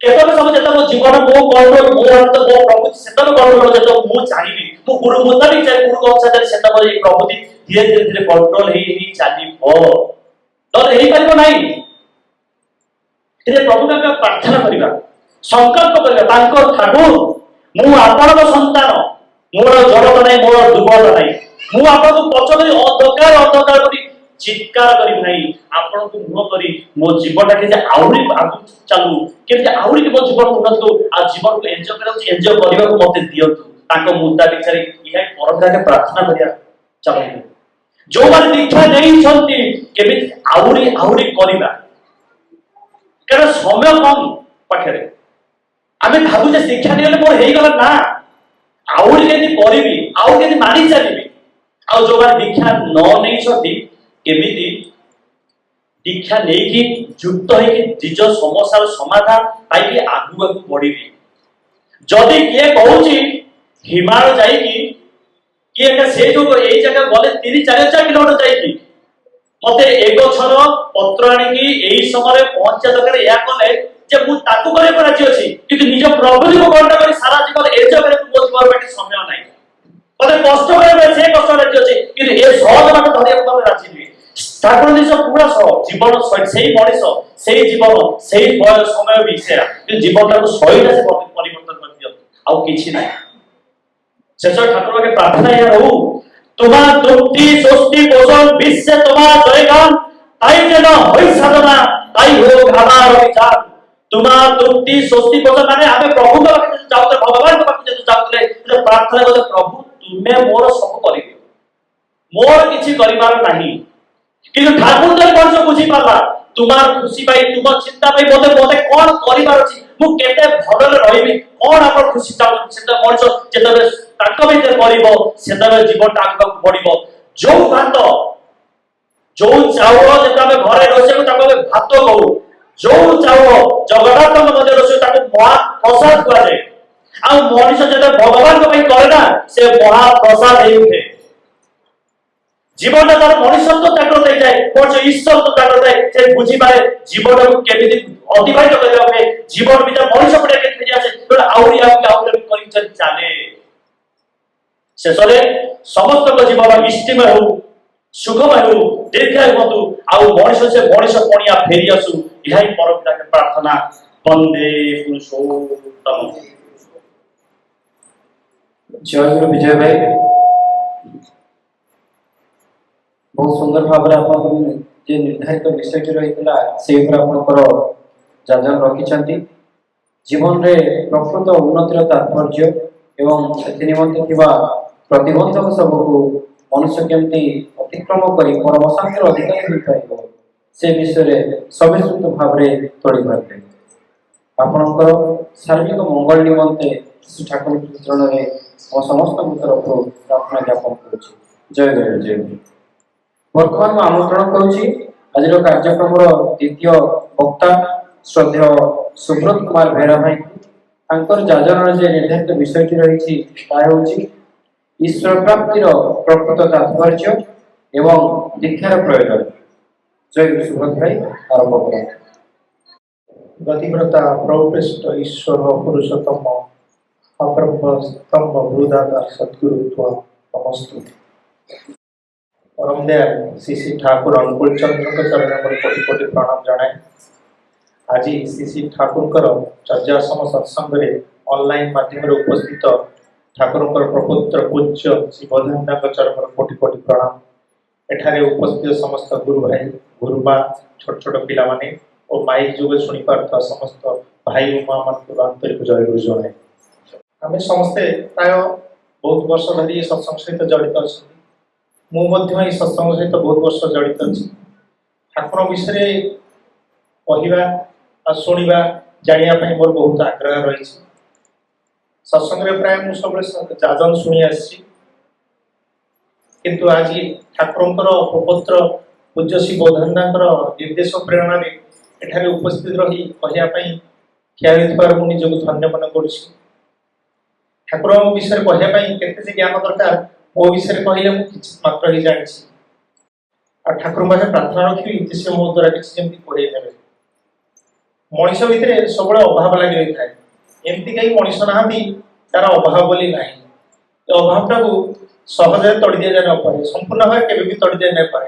केतो सब जत मो जीवन मो कंट्रोल मो हाथ मो प्रभु सेतब कंट्रोल जत मु चाहिबी मु गुरु मुताबिक चाहे गुरु को अनुसार सेतब ये प्रभु धीरे धीरे कंट्रोल ही चाली हो तो एही परिबो नाही एते प्रभु का प्रार्थना करिबा संकल्प करबा तांको ठाकुर मु आपनक संतान मोर जड़ता नहीं मोर दुर्बलता नहीं मु आपको पचकरी अंधकार अंधकार करी चित्कार करी नहीं आपन को मुह करी मो जीवन के आउरी आगु चालू केते आउरी के मो जीवन उन्नत को आ जीवन को एन्जॉय करबा को मते दियंतु ताको मुद्दा बिचारी इहा परमता के प्रार्थना करिया चलो जो माने दीक्षा नहीं छंती केबे आउरी आउरी करिबा कारण समय कम पाखरे आमे भाबु जे शिक्षा निले मोर हेई गला ना आउरी केति करिबी आउ केति मानि चलिबी आ जो माने दीक्षा न नहीं छंती केमिति दीक्षा लेकी युक्त है कि निज समस्यार समाधान पाई आगु आगु बढ़िबी जदि के कहूची हिमालय जाईकी किए का से जो एई जगह गले 30-40 किलोमीटर जाईकी मते एक छर पत्र आनिकी एई समय पहुंचा दरकार या कले जे मु ताकू करे राजी अछि किंतु निज प्रभु को गणना करी सारा जीवन ए जगह को जीवन बाटे समय नाही मते कष्ट करे से कष्ट राजी अछि किंतु ए सहज बाटे धरिया को राजी नहीं ठाकुर निज पूरा जीवन से मनीष से जीवन से समय विषय जीवन को शैली से परिवर्तन कर दियो आउ किछि नाही शेष ठाकुर के प्रार्थना या रहू तुम्हा तृप्ति स्वस्ति पोषण विश्व तुम्हा जयगान ताई जन होई साधना ताई हो घामार विचार तुम्हा तृप्ति स्वस्ति पोषण माने आमे प्रभु के पाखे जाउते भगवान के पाखे जाउते प्रार्थना करते प्रभु तुमे मोर सब करि दियो मोर किछि करिवार नाही किंतु ठाकुर जब मनुष्य बुझी पाला तुम्हार खुशी पाई तुम चिंता पाई मते मते कोन करिवार अछि मु केते भडले रहिबी कोन आपन खुशी चाउ सेता मनुष्य जेतबे ताक भीतर करिवो सेतबे जीवनटा आगु बढ़िवो जो भात जो चाउल जेतबे घरे रोसे को ताको भात कहू जो चाउल जगन्नाथ मध्य रोसे ताको महा प्रसाद कुआ जाय आ मनुष्य जेते भगवान को पई करे ना से महा प्रसाद हे उठे जीवन तार मनुष्यत्व जागृत हो जाए मनुष्य ईश्वर तो जागृत है से बुझी पाए जीवन को केमिति अतिबाहित करबा पे जीवन भीतर मनुष्य पड़े के फेरी आसे तो आउरी आउरी करि चले शेषरे समस्त को जीवन इष्टिमय हो सुखमय हो दीर्घायु होतु आउ मनुष्य से मनुष्य पणिया फेरी आसु इहाई परमपिता के प्रार्थना वंदे पुरुषोत्तम जय गुरु विजय भाई बहुत सुंदर भाव निर्धारित विषय रही से जाजन रखी जीवन में प्रकृत उन्नतिर तात्पर्य एवं निमंते प्रतिबंधक सबको मनुष्य केमती अतिक्रम कर परम शांतिर अधिकारी हो पार से विषय सविस्तृत भाव तोड़ी पारे आपणकर सार्विक मंगल निमंते श्री ठाकुर चरण में समस्त तरफ प्रार्थना ज्ञापन करुच्ची जय गुरु जय गुरु वर्तमान में आमंत्रण करुच्ची आज कार्यक्रम द्वितीय वक्ता श्रद्धेय सुब्रत कुमार बेहरा भाई जाजन निर्धारित विषय रही ईश्वर प्राप्तिर प्रकृत तात्पर्य एवं दीक्षार प्रयोजन जय गुरु सुब्रत भाई आरंभ करें गतिव्रता प्रभुपृष्ठ ईश्वर पुरुषोत्तम अब्रह्म स्तंभ भूदाता सद्गुरु नमस्तु परम दयाल श्री श्री ठाकुर अनुकूल चंद्र के चरण में कोटि कोटि प्रणाम जनाए आज श्री श्री ठाकुर चर्याश्रम सत्संग ऑनलाइन माध्यम उपस्थित ठाकुर प्रपुत्र पूज्य श्री बोधानंद चरण में कोटि कोटि प्रणाम एठारे उपस्थित समस्त गुरु भाई गुरुमा छोट छोट पिला माने और माइक जुग शुणी पार्थ समस्त भाई उमा मन आंतरिक जय गुरु जनाए आम समस्ते प्राय बहुत वर्ष धरी सत्संग सहित जड़ित अच्छा मुझे सत्संग सहित बहुत वर्ष जड़ित अच्छी ठाकुर विषय कहवा शुणा जानापी मोर बहुत आग्रह रही सत्संग प्राय मुझे सब जाजन शुणी किंतु आज ठाकुर प्रपुत्र पूज्य श्री बोधानंद निर्देश प्रेरणा एठारे उपस्थित रही कहवाई ठिया निजक धन्य मन कर ठाकुर विषय कहवाई केते ज्ञान दरकार मो विषय कहले मात्र ही जानी ठाकुर पाखे प्रार्थना रखी से मो द्वारा किसी कहे मनीष भितर सब अभाव लगी रही है एमती कहीं मनीष ना तार अभाव बोली ना अभावटा को सहजे तोड़ दि जाए नपे संपूर्ण भाव के तोड़ दि नपे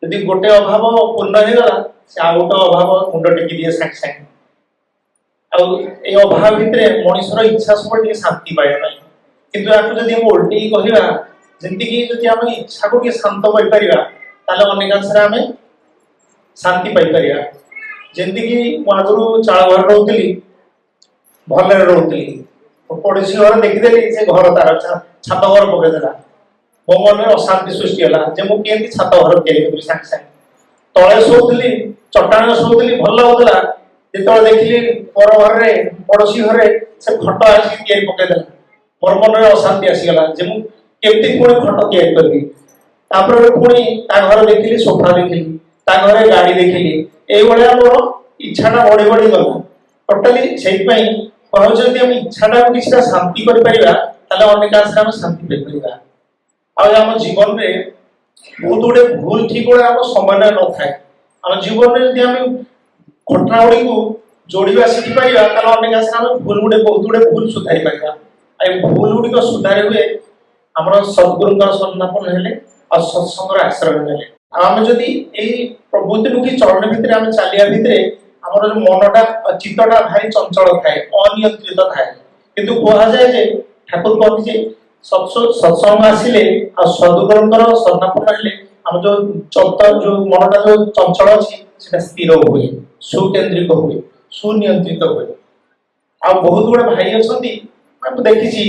यदि गोटे अभाव पूर्ण होगला से आ गोटे अभाव मुंड टेकी दिए सागे सागे अभाव भितर मनीषर इच्छा सब शांति पाए ना କିନ୍ତୁ ୟାକୁ ଯଦି ଆମେ ଓଲଟେଇ କହିବା ଯେମିତିକି ଯଦି ଆମେ ଇଚ୍ଛାକୁ ଟିକେ ଶାନ୍ତ କରିପାରିବା ତାହେଲେ ଅନେକାଂଶରେ ଆମେ ଶାନ୍ତି ପାଇପାରିବା। ଯେମିତିକି ମୁଁ ଆଗରୁ ଚାଳ ଘରେ ରହୁଥିଲି, ଭଲରେ ରହୁଥିଲି, ପଡୋଶୀ ଘର ଦେଖିଦେଲି ସେ ଘର ତାର ଛାତ ଘର ପକେଇଦେଲା, ମୋ ମନରେ ଅଶାନ୍ତି ସୃଷ୍ଟି ହେଲା ଯେ ମୁଁ କେମିତି ଛାତ ଘର ତିଆରି କରିବି। ସାଙ୍ଗେ ସାଙ୍ଗେ ତଳେ ଶୋଉଥିଲି, ଚଟାଣ ଶୋଉଥିଲି, ଭଲ ଲାଗୁଥିଲା, ଯେତେବେଳେ ଦେଖିଲି ପର ଘରରେ ପଡୋଶୀ ଘରେ ସେ ଖଟ ଆସିକି ତିଆରି ପକେଇଦେଲା, ମୋର ମନରେ ଅଶାନ୍ତି ଆସିଗଲା ଯେ ମୁଁ କେମିତି ପୁଣି ଖଟ ତିଆରି କରିବି। ତାପରେ ପୁଣି ତା ଘରେ ଦେଖିଲି ସୋଫା ଦେଖିଲି, ତା ଘରେ ଗାଡି ଦେଖିଲି, ଏଇଭଳିଆ ମୋର ଇଚ୍ଛାଟା ବଢି ବଢି ଗଲା। ଟୋଟାଲି ସେଇଥିପାଇଁ କହୁଛି ଯଦି ଆମେ ଇଚ୍ଛାଟାକୁ କିଛିଟା ଶାନ୍ତି କରିପାରିବା ତାହେଲେ ଅନେକାଂଶରେ ଆମେ ଶାନ୍ତି ପାଇପାରିବା। ଆଉ ଆମ ଜୀବନରେ ବହୁତ ଗୁଡେ ଭୁଲ ଠିକ ଗୁଡା ଆମ ସମନ୍ୱୟ ନଥାଏ। ଆମ ଜୀବନରେ ଯଦି ଆମେ ଘଟଣା ଗୁଡିକୁ ଯୋଡିବା ଶିଖିପାରିବା ତାହେଲେ ଅନେକାଂଶରେ ଆମେ ଭୁଲ ଗୁଡେ ବହୁତ ଗୁଡେ ଭୁଲ ସୁଧାରି ପାରିବା। ଆଉ ଭୁଲ ଗୁଡିକ ସୁଧାରି ହୁଏ ଆମର ସଦ୍ଗୁରୁଙ୍କର ସନ୍ନାପନ ହେଲେ ଆଉ ସତ୍ସଙ୍ଗର ଆଶ୍ରୟ ନେଲେ। ଆଉ ଆମେ ଯଦି ଏଇ ପ୍ରବୃତ୍ତିମୁଖୀ ଚଳନ ଭିତରେ ଆମେ ଚାଲିବା ଭିତରେ ଆମର ଯୋଉ ମନଟା ଚିତ୍ତଟା ଭାରି ଚଞ୍ଚଳ ଥାଏ, ଅନିୟନ୍ତ୍ରିତ ଥାଏ। କିନ୍ତୁ କୁହାଯାଏ ଯେ ଠାକୁର କହନ୍ତି ଯେ ସତ୍ସଙ୍ଗ ଆସିଲେ ଆଉ ସଦ୍ଗୁରୁଙ୍କର ସନ୍ନାପନ ହେଲେ ଆମ ଯୋଉ ମନଟା ଯୋଉ ଚଞ୍ଚଳ ଅଛି ସେଟା ସ୍ଥିର ହୁଏ, ସୁକେନ୍ଦ୍ରିକ ହୁଏ, ସୁନିୟନ୍ତ୍ରିତ ହୁଏ। ଆଉ ବହୁତ ଗୁଡେ ଭାଇ ଅଛନ୍ତି ମୁଁ ଦେଖିଛି,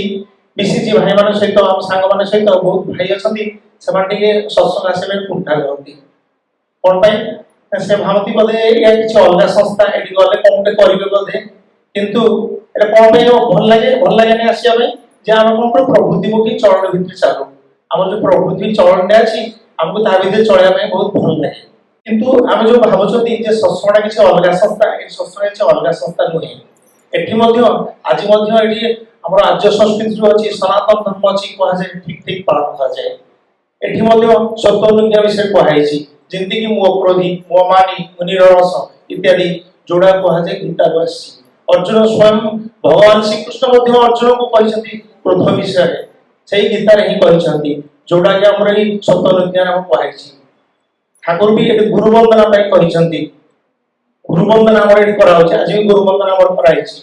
ମିଶିଛି ଭାଇମାନଙ୍କ ସହିତ, ଆମ ସାଙ୍ଗମାନଙ୍କ ସହିତ ବହୁତ ଭାଇ ଅଛନ୍ତି, ସେମାନେ ଟିକେ ସତ୍ସଙ୍ଗ ଆସିବା ପାଇଁ କୁଣ୍ଠା କରନ୍ତି। କଣ ପାଇଁ? ସେ ଭାବନ୍ତି ବୋଧେ ଏହା କିଛି ଅଲଗା ସଂସ୍ଥା, ଏଠି ଗଲେ କଣ ଗୋଟେ କରିବେ ବୋଧେ। କିନ୍ତୁ ଏଟା କଣ ପାଇଁ ଭଲ ଲାଗେନି ଆସିବା ପାଇଁ ଯେ ଆମେ କଣ କରୁ ପ୍ରବୃତ୍ତିମୁଖୀ ଚଳନ ଭିତରେ ଚାଲୁ। ଆମର ଯୋଉ ପ୍ରବୃତ୍ତି ଚଳନଟା ଅଛି ଆମକୁ ତା ଭିତରେ ଚଳିବା ପାଇଁ ବହୁତ ଭଲ ଲାଗେ। କିନ୍ତୁ ଆମେ ଯୋଉ ଭାବୁଛନ୍ତି ଯେ ସତ୍ସଙ୍ଗଟା କିଛି ଅଲଗା ସଂସ୍ଥା, ଏ ସତ୍ସଙ୍ଗ କିଛି ଅଲଗା ସଂସ୍ଥା ନୁହେଁ। ଏଠି ମଧ୍ୟ ଆଜି ମଧ୍ୟ ଏଠି ଆମର ଆର୍ଯ୍ୟ ସଂସ୍କୃତି ଅଛି, ସନାତନ ଧର୍ମ ଅଛି, କୁହାଯାଏ ଠିକ ପାଳନ କରାଯାଏ। ଏଠି ମଧ୍ୟ ସତ୍ୱନିଜ୍ଞା ବିଷୟରେ କୁହାଯାଇଛି, ଯେମିତିକି ମୋ କ୍ରୋଧୀ, ମୋ ମାନି, ମୁନିରସ ଇତ୍ୟାଦି ଯୋଉଟା କୁହାଯାଏ ଗୀତାରୁ ଆସିଛି। ଅର୍ଜୁନ ସ୍ୱୟଂ ଭଗବାନ ଶ୍ରୀକୃଷ୍ଣ ମଧ୍ୟ ଅର୍ଜୁନକୁ କହିଛନ୍ତି କ୍ରୋଧ ବିଷୟରେ, ସେଇ ଗୀତାରେ ହିଁ କହିଛନ୍ତି, ଯୋଉଟା କି ଆମର ଏଇ ସତ୍ୱନିଜ୍ଞା ନାମ କୁହାଯାଇଛି। ଠାକୁର ବି ଏଠି ଗୁରୁ ବନ୍ଦନା ପାଇଁ କହିଛନ୍ତି, ଗୁରୁ ବନ୍ଦନା ଆମର ଏଠି କରାଯାଉଛି, ଆଜି ବି ଗୁରୁ ବନ୍ଦନା ଆମର କରାଯାଇଛି।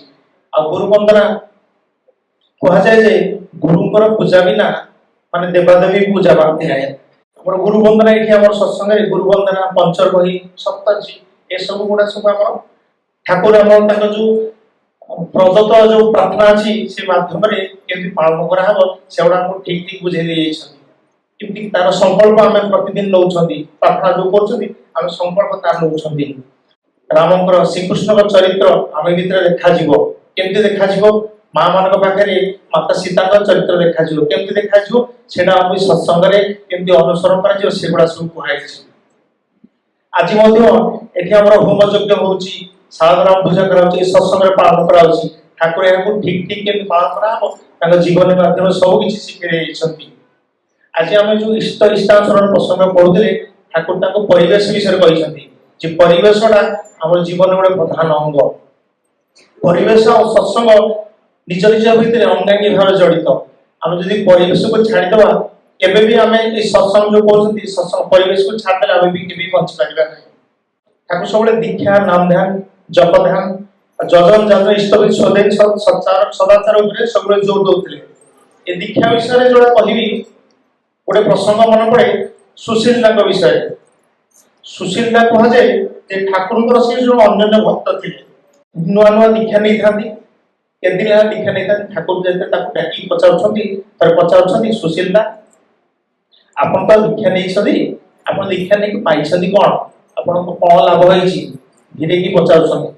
ଆଉ ଗୁରୁ ବନ୍ଦନା କୁହାଯାଏ ଯେ ଗୁରୁଙ୍କର ପୂଜା ବିନା ମାନେ ଦେବାଦେବୀ ପୂଜା ପାଆନ୍ତି ନାହିଁ। ଆମର ଗୁରୁ ବନ୍ଦନା ଏଠି ଆମର ସତ୍ସଙ୍ଗରେ ଗୁରୁ ବନ୍ଦନା, ପଞ୍ଚବହି, ସପ୍ତର୍ଷି ଏସବୁ ଗୁଡା ସବୁ ଆମର ଠାକୁର ଆମର ତାଙ୍କ ଯୋଉ ପ୍ରଦତ୍ତ ଯୋଉ ପ୍ରାର୍ଥନା ଅଛି ସେ ମାଧ୍ୟମରେ କେମିତି ପାଳନ କରାହବ ସେଗୁଡା ଆମକୁ ଠିକ ବୁଝେଇ ଦେଇଯାଇଛନ୍ତି। କେମିତି ତାର ସଂକଳ୍ପ ଆମେ ପ୍ରତିଦିନ ନଉଛନ୍ତି, ପ୍ରାର୍ଥନା ଯୋଉ କରୁଛନ୍ତି ଆମେ ସଂକଳ୍ପ ତାର ନଉଛନ୍ତି। ରାମଙ୍କର, ଶ୍ରୀକୃଷ୍ଣଙ୍କ ଚରିତ୍ର ଆମ ଭିତରେ ଦେଖାଯିବ। କେମିତି ଦେଖାଯିବ? ମା ମାନଙ୍କ ପାଖରେ ମାତା ସୀତାଙ୍କ ଚରିତ୍ର ଦେଖାଯିବ। କେମିତି ଦେଖାଯିବ? ସେଟା ଆମ ସତ୍ସଙ୍ଗରେ କେମିତି ଅନୁସରଣ କରାଯିବ ସେଗୁଡା ସବୁ କୁହାଯାଇଛି। ଆଜି ମଧ୍ୟ ଏଠି ଆମର ହୋମ ଯଜ୍ଞ ହଉଛି, ସାଧାରଣ ପୂଜା କରାଯାଉଛି, ସତ୍ସଙ୍ଗରେ ପାଳନ କରାଯାଉଛି। ଠାକୁର ଏହାକୁ ଠିକ କେମିତି ପାଳନ କରାହବ ତାଙ୍କ ଜୀବନ ମାଧ୍ୟମରେ ସବୁ କିଛି ଶିଖେଇ ଦେଇଛନ୍ତି। ଆଜି ଆମେ ଯୋଉ ଇଷ୍ଟାଚରଣ ପ୍ରସଙ୍ଗ ପଢୁଥିଲେ, ଠାକୁର ତାଙ୍କ ପରିବେଶ ବିଷୟରେ କହିଛନ୍ତି ଯେ ପରିବେଶଟା ଆମର ଜୀବନ ଗୋଟେ ପ୍ରଧାନ ଅଙ୍ଗ। ପରିବେଶ ଆଉ ସତ୍ସଙ୍ଗ ନିଜ ଭିତରେ ଅଙ୍ଗାଙ୍ଗୀ ଭାବେ ଜଡିତ। ଆମେ ଯଦି ପରିବେଶକୁ ଛାଡ଼ିଦବା କେବେ ବି ଆମେ ଏଇ ସତ୍ସଙ୍ଗ ଯୋଉ କହୁଛନ୍ତି ସତ୍ସଙ୍ଗ ପରିବେଶକୁ ଛାଡ଼ିଦେଲେ ଆମେ ବି କେବେ ବଞ୍ଚି ପାରିବା ନାହିଁ। ଠାକୁର ସବୁବେଳେ ଦୀକ୍ଷା, ନାମ ଧ୍ୟାନ, ଜପ ଧ୍ୟାନ, ଯଜନ ଯାଜନ ଇଷ୍ଟବିଦ ସ୍ୱଦେଶ ସଦାଚାର ଉପରେ ସବୁବେଳେ ଜୋର ଦଉଥିଲେ। ଏ ଦୀକ୍ଷା ବିଷୟରେ ଯୋଉଟା କହିବି, ଗୋଟେ ପ୍ରସଙ୍ଗ ମନେ ପଡେ ସୁଶୀଲାଙ୍କ ବିଷୟରେ। ସୁଶୀଲା କୁହାଯାଏ ଯେ ଠାକୁରଙ୍କର ସେ ଯୋଉ ଅନ୍ୟାନ୍ୟ ଭକ୍ତ ଥିଲେ, ନୂଆ ନୂଆ ଦୀକ୍ଷା ନେଇଥାନ୍ତି, କେତେଦିନ ହେଲା ଦୀକ୍ଷା ନେଇଥାନ୍ତି। ଠାକୁର ଯେତେ ତାକୁ ଡାକି ପଚାରୁଛନ୍ତି ସୁଶୀଲା ଆପଣ ତ ଦୀକ୍ଷା ନେଇଛନ୍ତି, ଆପଣ ଦୀକ୍ଷା ନେଇକି ପାଇଛନ୍ତି କଣ, ଆପଣଙ୍କୁ କଣ ଲାଭ ହେଇଛି, ଧୀରେକି ପଚାରୁଛନ୍ତି।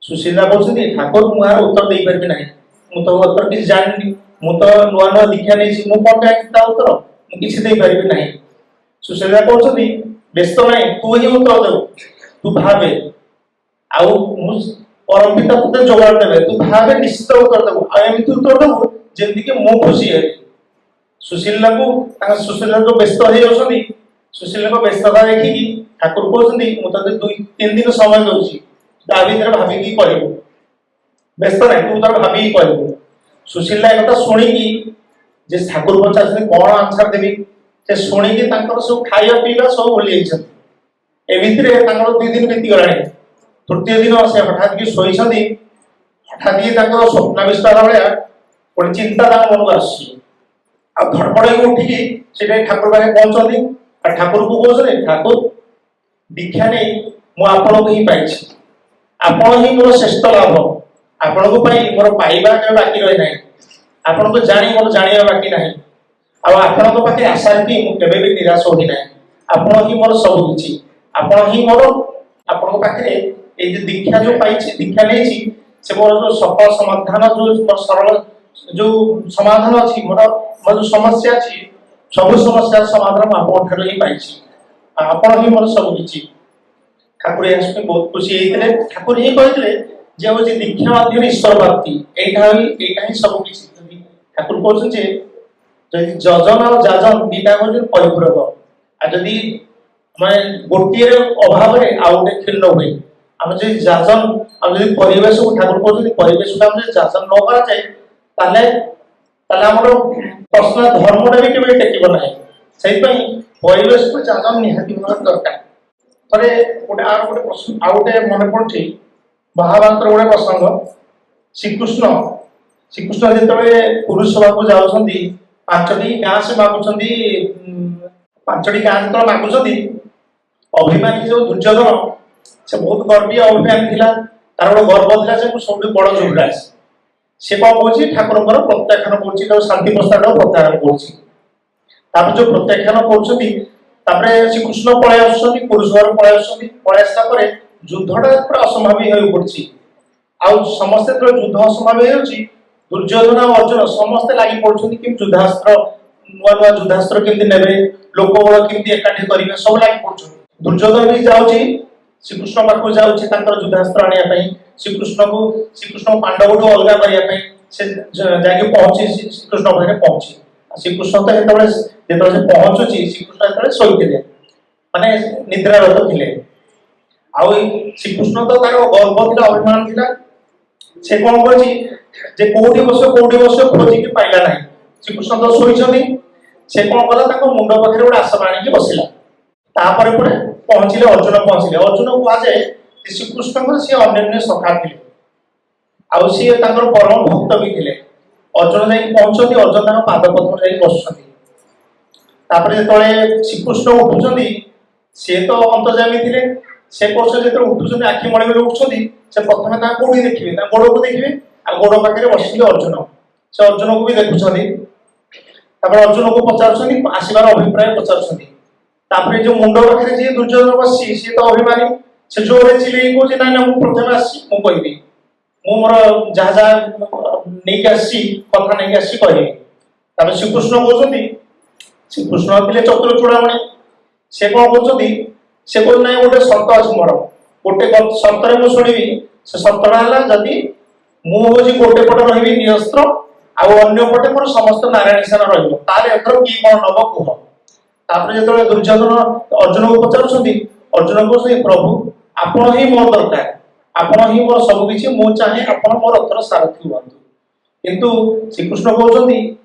ସୁଶୀଲା କହୁଛନ୍ତି ଠାକୁର ମୁଁ ଏହାର ଉତ୍ତର ଦେଇପାରିବି ନାହିଁ, ମୁଁ ତ ଉତ୍ତର କିଛି ଜାଣିନି, ମୁଁ ତ ନୂଆ ନୂଆ ଦୀକ୍ଷା ନେଇଛି, ମୁଁ କଣ ଜାଣିଛି ତା ଉତ୍ତର, ମୁଁ କିଛି ଦେଇପାରିବି ନାହିଁ। ସୁଶୀଲା କହୁଛନ୍ତି ବ୍ୟସ୍ତ ନାହିଁ, ତୁ ହିଁ ଉତ୍ତର ଦେବୁ, ତୁ ଭାବେ, ଆଉ ମୁଁ ପରମ ପିତା ତତେ ଯୋଗାଡ଼ ଦେବେ, ତୁ ଭାବେ ନିଶ୍ଚିତ ଉତ୍ତର ଦେବୁ, ଆଉ ଏମିତି ଉତ୍ତର ଦେବୁ ଯେମିତିକି ମୁଁ ଖୁସି ହେବି। ସୁଶୀଲାଙ୍କୁ ସୁଶୀଲାଙ୍କୁ ବ୍ୟସ୍ତ ହେଇଯାଉଛନ୍ତି। ସୁଶୀଲାଙ୍କ ବ୍ୟସ୍ତତା ଦେଖିକି ଠାକୁର କହୁଛନ୍ତି ମୁଁ ତତେ 2-3 ଦିନ ସମୟ ଦଉଛି, ତା ଭିତରେ ଭାବିକି କହିବୁ, ବ୍ୟସ୍ତ ନାହିଁ, ତୁ ତାର ଭାବିକି କହିବୁ। ସୁଶୀଲା ଏକଥା ଶୁଣିକି ଯେ ଠାକୁର ପଚାରୁଛନ୍ତି କଣ ଆନ୍ସର ଦେବି, ସେ ଶୁଣିକି ତାଙ୍କର ସବୁ ଖାଇବା ପିଇବା ସବୁ ଭୁଲି ଯାଇଛନ୍ତି। ଏ ଭିତରେ ତାଙ୍କର 2 ଦିନ ବିତିଗଲାଣି। ତୃତୀୟ ଦିନ ସେ ହଠାତ୍ କି ଶୋଇଛନ୍ତି, ହଠାତ୍ କି ତାଙ୍କର ସ୍ୱପ୍ନାବିଷ୍ଟ ହେଲା ଭଳିଆ ଗୋଟେ ଚିନ୍ତା ତାଙ୍କ ମନକୁ ଆସୁଛି ଆଉ ଧଡ଼ପଡ଼ ହେଇକି ଉଠିକି ସେଟା ଠାକୁର ପାଖରେ ପହଞ୍ଚନ୍ତି ଆଉ ଠାକୁରଙ୍କୁ କହୁଛନ୍ତି ଠାକୁର ଦୀକ୍ଷା ନେଇ ମୁଁ ଆପଣଙ୍କୁ ହିଁ ପାଇଛି, ଆପଣ ହିଁ ମୋର ଶ୍ରେଷ୍ଠ ଲାଭ, ଆପଣଙ୍କ ପାଇଁ ମୋର ପାଇବା କେବେ ବାକି ରହି ନାହିଁ, ଆପଣଙ୍କୁ ଜାଣି ମୋର ଜାଣିବା ବାକି ନାହିଁ, ଆଉ ଆପଣଙ୍କ ପାଖରେ ଆଶା ରଖି ମୁଁ କେବେ ବି ନିରାଶ ହୋଇ ନାହିଁ, ଆପଣ ହିଁ ମୋର ସବୁ କିଛି, ଆପଣ ହିଁ ମୋର, ଆପଣଙ୍କ ପାଖରେ ଏଇ ଯୋଉ ଦୀକ୍ଷା ଯୋଉ ପାଇଛି ଦୀକ୍ଷା ନେଇଛି ସେ ମୋର ଯୋଉ ସଫଳ ସମାଧାନ ଯୋଉ ମୋର ସରଳ ଯୋଉ ସମାଧାନ ଅଛି ମୋର ଯୋଉ ସମସ୍ୟା ଅଛି ସବୁ ସମସ୍ୟାର ସମାଧାନ ମୁଁ ଆପଣଙ୍କ ଠାରୁ ହିଁ ପାଇଛି, ଆପଣ ହିଁ ମୋର ସବୁ କିଛି। ଠାକୁର ଏହା ଶୁଣି ବହୁତ ଖୁସି ହେଇଥିଲେ। ଠାକୁର ହିଁ କହିଥିଲେ ଯେ ହଉଛି ଦୀକ୍ଷା ମାଧ୍ୟମରେ ଈଶ୍ୱର ପ୍ରାପ୍ତି, ଏଇଟା ହିଁ ସବୁ କିଛି। ଠାକୁର କହୁଛନ୍ତି ଯେ ଯଦି ଯଜନ ଆଉ ଯାଜନ ଦିଟା ହଉଛି ପରିପୂରକ, ଆଉ ଯଦି ମାନେ ଗୋଟିଏ ଅଭାବରେ ଆଉ ଗୋଟେ କ୍ଷୀର୍ଣ୍ଣ ହୁଏ, ଆମେ ଯଦି ଯାଜନ ଆଉ ଯଦି ପରିବେଶକୁ ଠାକୁର କହୁଛନ୍ତି ପରିବେଶକୁ ଆମେ ଯଦି ଯାଜନ ନ କରାଯାଏ ତାହେଲେ ଆମର ପ୍ରଶ୍ନ ଧର୍ମଟା ବି କେବେ ଟେକିବ ନାହିଁ, ସେଇଥିପାଇଁ ପରିବେଶକୁ ଯାଜନ ନିହାତି ଭାବରେ ଦରକାର। ଥରେ ଗୋଟେ ପ୍ରଶ୍ନ ଆଉ ଗୋଟେ ମନେ ପଡୁଛି ମହାଭାରତର ଗୋଟେ ପ୍ରସଙ୍ଗ, ଶ୍ରୀକୃଷ୍ଣ ଯେତେବେଳେ ପୁରୁଷ ସଭାକୁ ଯାଉଛନ୍ତି 5ଟି ଗାଁ ସେ ମାଗୁଛନ୍ତି, 5ଟି ଗାଁ ଯେତେବେଳେ ମାଗୁଛନ୍ତି ଅଭିମାନୀ ଯୋଉ ଦୁର୍ଯ୍ୟୋଧନ ସେ ବହୁତ ଗର୍ବୀ ଅଭିମାନୀ ଥିଲା, ତାର ଗୋଟେ ଗର୍ବ ଥିଲା ଯେ ମୁଁ ସବୁଠୁ ବଡ ଯୁବରାଜ, ସେ କଣ କହୁଛି ଠାକୁରଙ୍କର ପ୍ରତ୍ୟାଖ୍ୟାନ କରୁଛି, ଯୋଉ ଶାନ୍ତି ପ୍ରସ୍ତାବ ପ୍ରତ୍ୟାଖ୍ୟାନ କରୁଛି। ତାପରେ ଯୋଉ ପ୍ରତ୍ୟାଖ୍ୟାନ କରୁଛନ୍ତି ତାପରେ ଶ୍ରୀକୃଷ୍ଣ ପଳେଇ ଆସୁଛନ୍ତି, ପୁରୁଷ ଘର ପଳେଇ ଆସୁଛନ୍ତି, ପଳେଇ ଆସିଲା ପରେ ଯୁଦ୍ଧଟା ପୁରା ଅସମ୍ଭାବୀ ହୋଇ ପଡୁଛି, ଆଉ ସମସ୍ତେ ଯେତେବେଳେ ଯୁଦ୍ଧ ଅସମ୍ଭାବୀ ହେଉଛି ଦୁର୍ଯ୍ୟୋଧନ ଆଉ ଅର୍ଜୁନ ସମସ୍ତେ ଲାଗି ପଡୁଛନ୍ତି କେମିତି ଯୁଦ୍ଧାସ୍ତ୍ର ନୂଆ ନୂଆ ଯୁଦ୍ଧାସ୍ତ୍ର କେମିତି ନେବେ, ଲୋକ ବଳ କେମିତି ଏକାଠି କରିବେ, ସବୁ ଲାଗି ପଡୁଛନ୍ତି। ଦୁର୍ଯ୍ୟୋଧନ ବି ଯାଉଛି ଶ୍ରୀକୃଷ୍ଣ ପାଖକୁ ଯାଉଛି ତାଙ୍କର ଯୁଦ୍ଧାସ୍ତ୍ର ଆଣିବା ପାଇଁ, ଶ୍ରୀକୃଷ୍ଣ ପାଣ୍ଡବଠୁ ଅଲଗା କରିବା ପାଇଁ ସେ ଯାଇକି ପହଞ୍ଚି ଶ୍ରୀକୃଷ୍ଣ ପାଖରେ ପହଞ୍ଚି, ଶ୍ରୀକୃଷ୍ଣ ତ ଯେତେବେଳେ ସେ ପହଞ୍ଚୁଛି ଶ୍ରୀକୃଷ୍ଣ ଯେତେବେଳେ ଶୋଇଥିଲେ ମାନେ ନିଦ୍ରାରତ ଥିଲେ, ଆଉ ଶ୍ରୀକୃଷ୍ଣ ତ ତାର ଗର୍ବ ଥିଲା ଅଭିମାନ ଥିଲା, ସେ କଣ କରୁଛି ଯେ କୋଉଠି ବସିବ ଖୋଜିକି ପାଇଲା ନାହିଁ, ଶ୍ରୀକୃଷ୍ଣ ତ ଶୋଇଛନ୍ତି, ସେ କଣ କଲା ତାଙ୍କ ମୁଣ୍ଡ ପାଖରେ ଗୋଟେ ଆସନ ଆଣିକି ବସିଲା, ତାପରେ ପହଞ୍ଚିଲେ ଅର୍ଜୁନ କୁହାଯାଏ ଯେ ଶ୍ରୀକୃଷ୍ଣଙ୍କର ସିଏ ଅନ୍ୟାନ୍ୟ ସଖା ଥିଲେ ଆଉ ସିଏ ତାଙ୍କର ପରମ ଭକ୍ତ ବି ଥିଲେ। ଅର୍ଜୁନ ଯାଇକି ପହଞ୍ଚନ୍ତି, ଅର୍ଜୁନ ତାଙ୍କ ପାଦ ପଦ୍ମରେ ଯାଇକି ବସୁଛନ୍ତି, ତାପରେ ଯେତେବେଳେ ଶ୍ରୀକୃଷ୍ଣ ଉଠୁଛନ୍ତି ସିଏ ତ ଅନ୍ତର୍ଯାମୀ ଥିଲେ, ସେ କରୁଛନ୍ତି ଯେତେବେଳେ ଉଠୁଛନ୍ତି ଆଖି ମଳି ମଳି ଉଠୁଛନ୍ତି ସେ ପ୍ରଥମେ ତାଙ୍କୁ କୋଉଠି ଦେଖିବେ, ତାଙ୍କ ଗୋଡକୁ ଦେଖିବେ, ଆଉ ଗୋଡ ପାଖରେ ବସିଛନ୍ତି ଅର୍ଜୁନ, ସେ ଅର୍ଜୁନକୁ ବି ଦେଖୁଛନ୍ତି, ତାପରେ ଅର୍ଜୁନକୁ ପଚାରୁଛନ୍ତି ଆସିବାର ଅଭିପ୍ରାୟ ପଚାରୁଛନ୍ତି, ତାପରେ ଯୋଉ ମୁଣ୍ଡ ପାଖରେ ଯିଏ ଦୁର୍ଯ୍ୟୋଧନ ବସିଛି ସିଏ ତ ଅଭିମାନୀ, ସେ ଜୋରରେ ଚିଲେଇ କହୁଛି ନାଇଁ ନା ମୁଁ ପ୍ରଥମେ ଆସିଛି ମୁଁ କହିବି, ମୁଁ ମୋର ଯାହା ନେଇକି ଆସିଛି କଥା ନେଇକି ଆସିଛି କହିବି। ତାପରେ ଶ୍ରୀକୃଷ୍ଣ କହୁଛନ୍ତି, ଶ୍ରୀକୃଷ୍ଣ ଥିଲେ ଚତୁର ଚୂଡାମଣି, ସେ କଣ କହୁଛନ୍ତି ସେ କହୁଛନ୍ତି ନାଇଁ ଗୋଟେ ସର୍ତ୍ତ ଅଛି ମୋର, ଗୋଟେ ସର୍ତ୍ତରେ ମୁଁ ଶୁଣିବି, ସେ ସର୍ତ୍ତଟା ହେଲା ଯଦି ମୁଁ ହଉଛି ଗୋଟେ ପଟେ ରହିବି ନିରସ୍ତ୍ର ଆଉ ଅନ୍ୟ ପଟେ ମୋର ସମସ୍ତ ନାରାୟଣ ସେନା ରହିବ ତାହେଲେ ଏଥର କି କଣ ନବ କୁହ। ତାପରେ ଯେତେବେଳେ ଦୁର୍ଯ୍ୟୋଧନ ଅର୍ଜୁନକୁ ପଚାରୁଛନ୍ତି, ଅର୍ଜୁନ କହୁଛନ୍ତି ପ୍ରଭୁ ଆପଣ ହିଁ ମୋର ଦରକାର, ଆପଣ ହିଁ ମୋର ସବୁ କିଛି, ମୁଁ ଚାହେଁ ଆପଣ ମୋ ରଥର ସାରଥୀ ହୁଅନ୍ତୁ। କିନ୍ତୁ ଶ୍ରୀକୃଷ୍ଣ କହୁଛନ୍ତି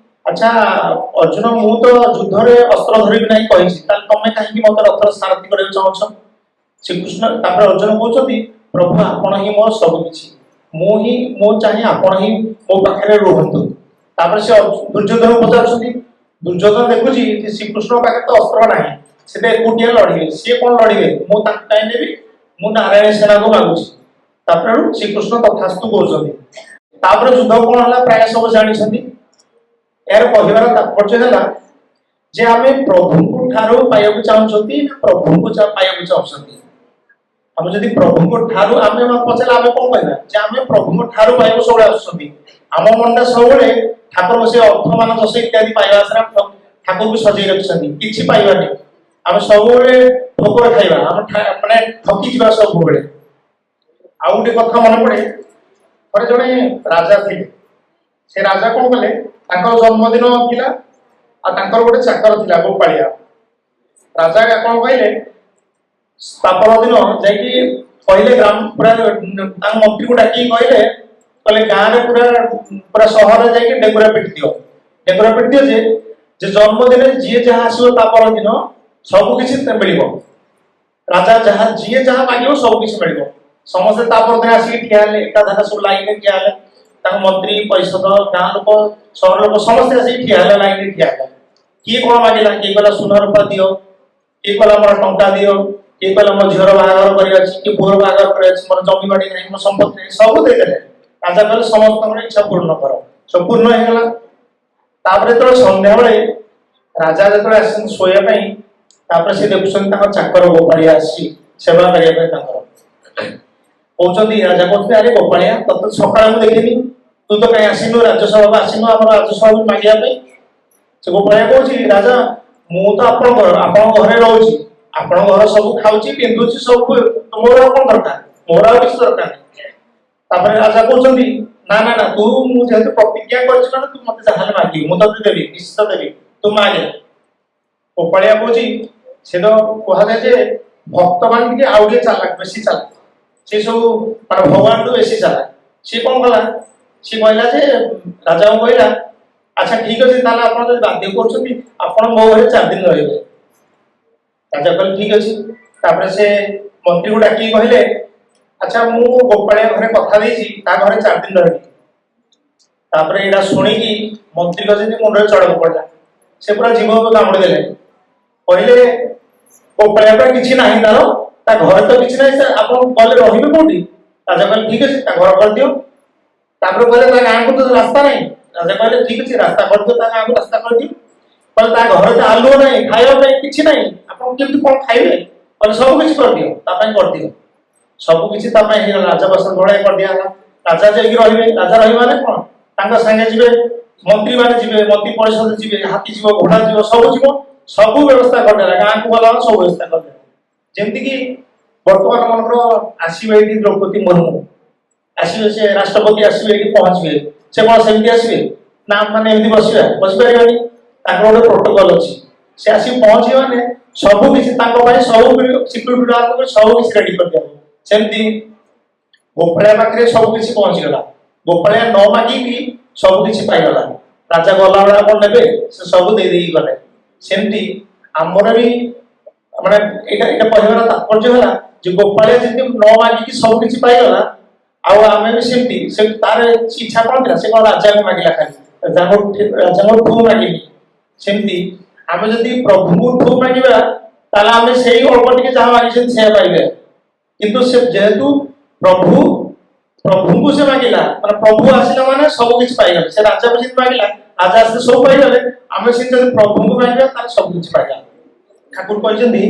ଆଚ୍ଛା ଅର୍ଜୁନ ମୁଁ ତ ଯୁଦ୍ଧରେ ଅସ୍ତ୍ର ଧରିବି ନାହିଁ କହିଛି, ତାହେଲେ ତମେ କାହିଁକି ମତେ ରଥର ସାରଥୀ କରିବାକୁ ଚାହୁଁଛ? ଶ୍ରୀକୃଷ୍ଣ ତାପରେ ଅର୍ଜୁନ କହୁଛନ୍ତି ପ୍ରଭୁ ଆପଣ ହିଁ ମୋର ସବୁ କିଛି, ମୁଁ ଚାହେଁ ଆପଣ ହିଁ ମୋ ପାଖରେ ରୁହନ୍ତୁ। ତାପରେ ସେ ଦୁର୍ଯ୍ୟୋଧନ ପଚାରୁଛନ୍ତି, ଦୁର୍ଯ୍ୟୋଧନ ଦେଖୁଛି ଯେ ଶ୍ରୀକୃଷ୍ଣଙ୍କ ପାଖରେ ତ ଅସ୍ତ୍ର ନାହିଁ, ସେ ତ ଏକୁଟିଆ ଲଢିବେ, ସିଏ କଣ ଲଢିବେ, ମୁଁ ତାଙ୍କୁ କାହିଁ ନେବି, ମୁଁ ନାରାୟଣ ସେନାକୁ ମାଗୁଛି। ତାପରେ ଶ୍ରୀକୃଷ୍ଣ ତଥାସ୍ତୁ କହୁଛନ୍ତି। ତାପରେ ଯୁଦ୍ଧ କଣ ହେଲା ପ୍ରାୟ ସବୁ ଜାଣିଛନ୍ତି। ଏହାର କହିବାର ତାତ୍ପର୍ଯ୍ୟ ହେଲା ଯେ ଆମେ ପ୍ରଭୁଙ୍କୁ ଠାରୁ ପାଇବାକୁ ଚାହୁଁଛନ୍ତି ନା ପ୍ରଭୁଙ୍କୁ ପାଇବାକୁ ଚାହୁଁଛନ୍ତି। ଆମେ ଯଦି ପ୍ରଭୁଙ୍କ ଠାରୁ ଆମେ ପଚାରିଲେ ଆମେ କଣ କହିବା ଯେ ଆମେ ପ୍ରଭୁଙ୍କ ଠାରୁ ପାଇବାକୁ ସବୁବେଳେ ଆସୁଛନ୍ତି, ଆମ ମନଟା ସବୁବେଳେ ଠାକୁରଙ୍କ ସେ ଅର୍ଥମାନ ଯଶ ଇତ୍ୟାଦି ପାଇବା ଆଶାରେ ଠାକୁରଙ୍କୁ ସଜେଇ ରଖିଛନ୍ତି, କିଛି ପାଇବାନି, ଆମେ ସବୁବେଳେ ଠୋକର ଖାଇବା, ଆମେ ମାନେ ଠକି ଯିବା ସବୁବେଳେ। ଆଉ ଗୋଟେ କଥା ମନେ ପଡେ, ଥରେ ଜଣେ ରାଜା ଥିଲେ, ସେ ରାଜା କଣ କଲେ ତାଙ୍କର ଜନ୍ମଦିନ ଥିଲା ଆଉ ତାଙ୍କର ଗୋଟେ ଚାକର ଥିଲା ଗୋପାଳିଆ, ରାଜା କଣ କହିଲେ ତା ପରଦିନ ଯାଇକି କହିଲେ ଗ୍ରାମ ପୁରା ତାଙ୍କ ମନ୍ତ୍ରୀକୁ ଡାକିକି କହିଲେ ଗାଁରେ ପୁରା ସହରରେ ଯାଇକି ଡେଗୁରା ପିଟି ଦିଅ ଯେ ଜନ୍ମଦିନରେ ଯିଏ ଯାହା ଆସିବ ତା ପରଦିନ ସବୁ କିଛି ମିଳିବ, ରାଜା ଯିଏ ଯାହା ମାଗିବ ସବୁ କିଛି ମିଳିବ। ସମସ୍ତେ ତା ପରଦିନ ଆସିକି ଠିଆ ହେଲେ, ଏକାଧାରା ସବୁ ଲାଇନରେ ଠିଆ ହେଲେ, ତାଙ୍କ ମନ୍ତ୍ରୀ ପରିଷଦ ଗାଁ ଲୋକ ସହର ଲୋକ ସମସ୍ତେ ଆସିକି ଠିଆ ହେଲେ, ଲାଇନରେ ଠିଆ ହେଲେ। କିଏ କଣ ମାଗିଲା? କିଏ କହିଲା ସୁନା ରୂପା ଦିଅ, କିଏ କହିଲା ମୋର ଟଙ୍କା ଦିଅ, କିଏ କହିଲା ମୋ ଝିଅର ବାହାଘର କରିବାର ଅଛି, କିଏ ପୁଅର ବାହାଘର କରିବାର ଅଛି, ମୋର ଜମି ବାଡି ନାହିଁ, ମୋ ସମ୍ପତ୍ତି ନାହିଁ, ସବୁ ଦେଇଦେଲେ। ରାଜା କହିଲେ ସମସ୍ତଙ୍କର ଇଚ୍ଛା ପୂର୍ଣ୍ଣ କର। ସବୁ ପୂର୍ଣ୍ଣ ହେଇଗଲା। ତାପରେ ଯେତେବେଳେ ସନ୍ଧ୍ୟାବେଳେ ରାଜା ଯେତେବେଳେ ଆସିଛନ୍ତି ଶୋଇବା ପାଇଁ, ତାପରେ ସେ ଦେଖୁଛନ୍ତି ତାଙ୍କ ଚାକର ଗୋପାଳିଆ ଆସିଛି ସେବା କରିବା ପାଇଁ। ତାଙ୍କର କହୁଛନ୍ତି, ରାଜା କହୁଛନ୍ତି, ଆରେ ଗୋପାଳିଆ, ତତେ ସକାଳେ ମୁଁ ଦେଖିନି, ତୁ ତ କାହିଁ ଆସିନୁ ରାଜ୍ୟସଭାକୁ, ଆସିନୁ ଆମର ରାଜ୍ୟସଭାକୁ ମାଗିବା ପାଇଁ। ସେ ଗୋପାଳିଆ କହୁଛି, ରାଜା ମୁଁ ତ ଆପଣଙ୍କ ଘରେ ରହୁଛି, ଆପଣଙ୍କ ଘର ସବୁ ଖାଉଛି ପିନ୍ଧୁଛି, ସବୁ ମୋର ଆଉ କଣ ଦରକାର, ମୋର ଆଉ କିଛି ଦରକାର ନାହିଁ। ତାପରେ ରାଜା କହୁଛନ୍ତି, ନା ନା ନା, ତୁ ମୁଁ ଯେହେତୁ ପ୍ରତିଜ୍ଞା କରିଛି ମାନେ ତୁ ମତେ ଯାହାହେଲେ ମାଗିବୁ, ମୁଁ ତତେ ଦେବି, ନିଶ୍ଚିତ ଦେବି, ତୁ ମାଗେ। ଗୋପାଳିଆ କହୁଛି, ସେ ତ କୁହାଯାଏ ଯେ ଭକ୍ତ ମାନେ ଟିକେ ଆଉ ଟିକେ ଚାଲାକ, ବେଶୀ ଚାଲାକ, ସେ ସବୁ ମାନେ ଭଗବାନଠୁ ବେଶୀ ଚାଲାକ। ସିଏ କଣ କଲା? ସିଏ କହିଲା ଯେ ରାଜାଙ୍କୁ କହିଲା, ଆଚ୍ଛା ଠିକ ଅଛି, ତାହେଲେ ଆପଣ ଯଦି ବାଧ୍ୟ କରୁଛନ୍ତି ଆପଣ ମୋ ଘରେ 4 ଦିନ ରହିବେ। ରାଜା କହିଲେ ଠିକ ଅଛି। ତାପରେ ସେ ମନ୍ତ୍ରୀକୁ ଡାକିକି କହିଲେ, ଆଚ୍ଛା ମୁଁ ଗୋପାଳିଆ ଘରେ କଥା ଦେଇଛି, ତା ଘରେ 4 ଦିନ ରହିବି। ତାପରେ ଏଇଟା ଶୁଣିକି ମନ୍ତ୍ରୀଙ୍କ ଯେମିତି ମୁଣ୍ଡରେ ଚড়କ ପଡିଲା, ସେ ପୁରା ଜୀବକୁ କାମୁଡ଼ି ଦେଲେ। କହିଲେ ଗୋପାଳିଆ ପାଇଁ କିଛି ନାହିଁ, ତା ଘରେ ତ କିଛି ନାହିଁ, ଆପଣ ଗଲେ ରହିବେ କୋଉଠି? ରାଜା କହିଲେ ଠିକ ଅଛି, ତା ଘର କରିଦିଅ। ତାପରେ କହିଲେ ତା ଗାଁକୁ ତ ରାସ୍ତା ନାହିଁ। ରାଜା କହିଲେ ଠିକ ଅଛି, ରାସ୍ତା କରିଦିଅ, ତା ଗାଁକୁ ରାସ୍ତା କରିଦିଅ। କହିଲେ ତା ଘରେ ତ ଆଲୁଅ ନାହିଁ, ଖାଇବା ପାଇଁ କିଛି ନାହିଁ, ଆପଣ କେମିତି କଣ ଖାଇବେ? କହିଲେ ସବୁ କିଛି କରିଦିଅ, ତା ପାଇଁ କରିଦିଅ। ସବୁ କିଛି ତା ପାଇଁ ହେଇଗଲା, ରାଜପ୍ରାସାଦ ଭଳିଆ କରିଦିଆଗଲା। ରାଜା ଯାଇକି ରହିବେ। ରାଜା ରହିବେ ମାନେ କଣ? ତାଙ୍କ ସାଙ୍ଗେ ଯିବେ ମନ୍ତ୍ରୀ ମାନେ, ଯିବେ ମନ୍ତ୍ରୀ ପରିଷଦ ଯିବେ, ହାତୀ ଯିବ, ଘୋଡା ଯିବ, ସବୁ ଯିବ, ସବୁ ବ୍ୟବସ୍ଥା କରିଦେଲା। ଗାଁକୁ ଗଲା ସବୁ ବ୍ୟବସ୍ଥା କରିଦେଲା। ଯେମିତିକି ବର୍ତ୍ତମାନ ମନଙ୍କର ଆସିବେ ଏଇଠି ଦ୍ରୌପଦୀ ମୁର୍ମୁ ଆସିବେ, ସେ ରାଷ୍ଟ୍ରପତି ଆସିବେ, ଏଇଠି ପହଞ୍ଚିବେ, ସେ କଣ ସେମିତି ଆସିବେ ନା ମାନେ ଏମିତି ବସିପାରିବେନି? ତାଙ୍କର ଗୋଟେ ପ୍ରୋଟୋକଲ ଅଛି। ସେ ଆସିକି ପହଞ୍ଚିବେ ମାନେ ସବୁ କିଛି ତାଙ୍କ ପାଇଁ, ସବୁ ସିକ୍ୟୁରିଟି ଗାର୍ଡ ସବୁ କିଛି ରେଡି କରିଦିଆହବ। ସେମିତି ଗୋପାଳିଆ ପାଖରେ ସବୁ କିଛି ପହଞ୍ଚିଗଲା। ଗୋପାଳିଆ ନ ମାଗିକି ସବୁ କିଛି ପାଇଗଲା। ରାଜା ଗଲାବେଳେ ଆପଣ ନେବେ, ସେ ସବୁ ଦେଇଦେଇକି ଗଲେ। ସେମିତି ଆମର ବି ମାନେ ଏଇଟା କହିବାର ତାତ୍ପର୍ଯ୍ୟ ହେଲା ଯେ ଗୋପାଳିଆ ଯେମିତି ନ ମାଗିକି ସବୁ କିଛି ପାଇଗଲା, ଆଉ ଆମେ ବି ସେମିତି ତାର ଇଚ୍ଛା କଣ ଥିଲା? ସେ କଣ ରାଜାକୁ ମାଗିଲା, ଖାଲି ରାଜାଙ୍କଠୁ ମାଗିନି। ସେମିତି ଆମେ ଯଦି ପ୍ରଭୁଙ୍କଠୁ ମାଗିବା, ତାହେଲେ ଆମେ ସେଇ ଅଳ୍ପ ଟିକେ ଯାହା ମାଗିଛନ୍ତି ସେୟା ପାଇବେ। କିନ୍ତୁ ସେ ଯେହେତୁ ପ୍ରଭୁଙ୍କୁ ସେ ମାଗିଲା, ମାନେ ପ୍ରଭୁ ଆସିଲା ମାନେ ସବୁ କିଛି ପାଇଗଲେ। ସେ ରାଜାକୁ ଯେମିତି ମାଗିଲା, ରାଜା ଆସିଲେ ସବୁ ପାଇଗଲେ। ଆମେ ସେମିତି ଯଦି ପ୍ରଭୁଙ୍କୁ ମାଗିବା, ତାହେଲେ ସବୁ କିଛି ପାଇଗଲା। ଠାକୁର କହିଛନ୍ତି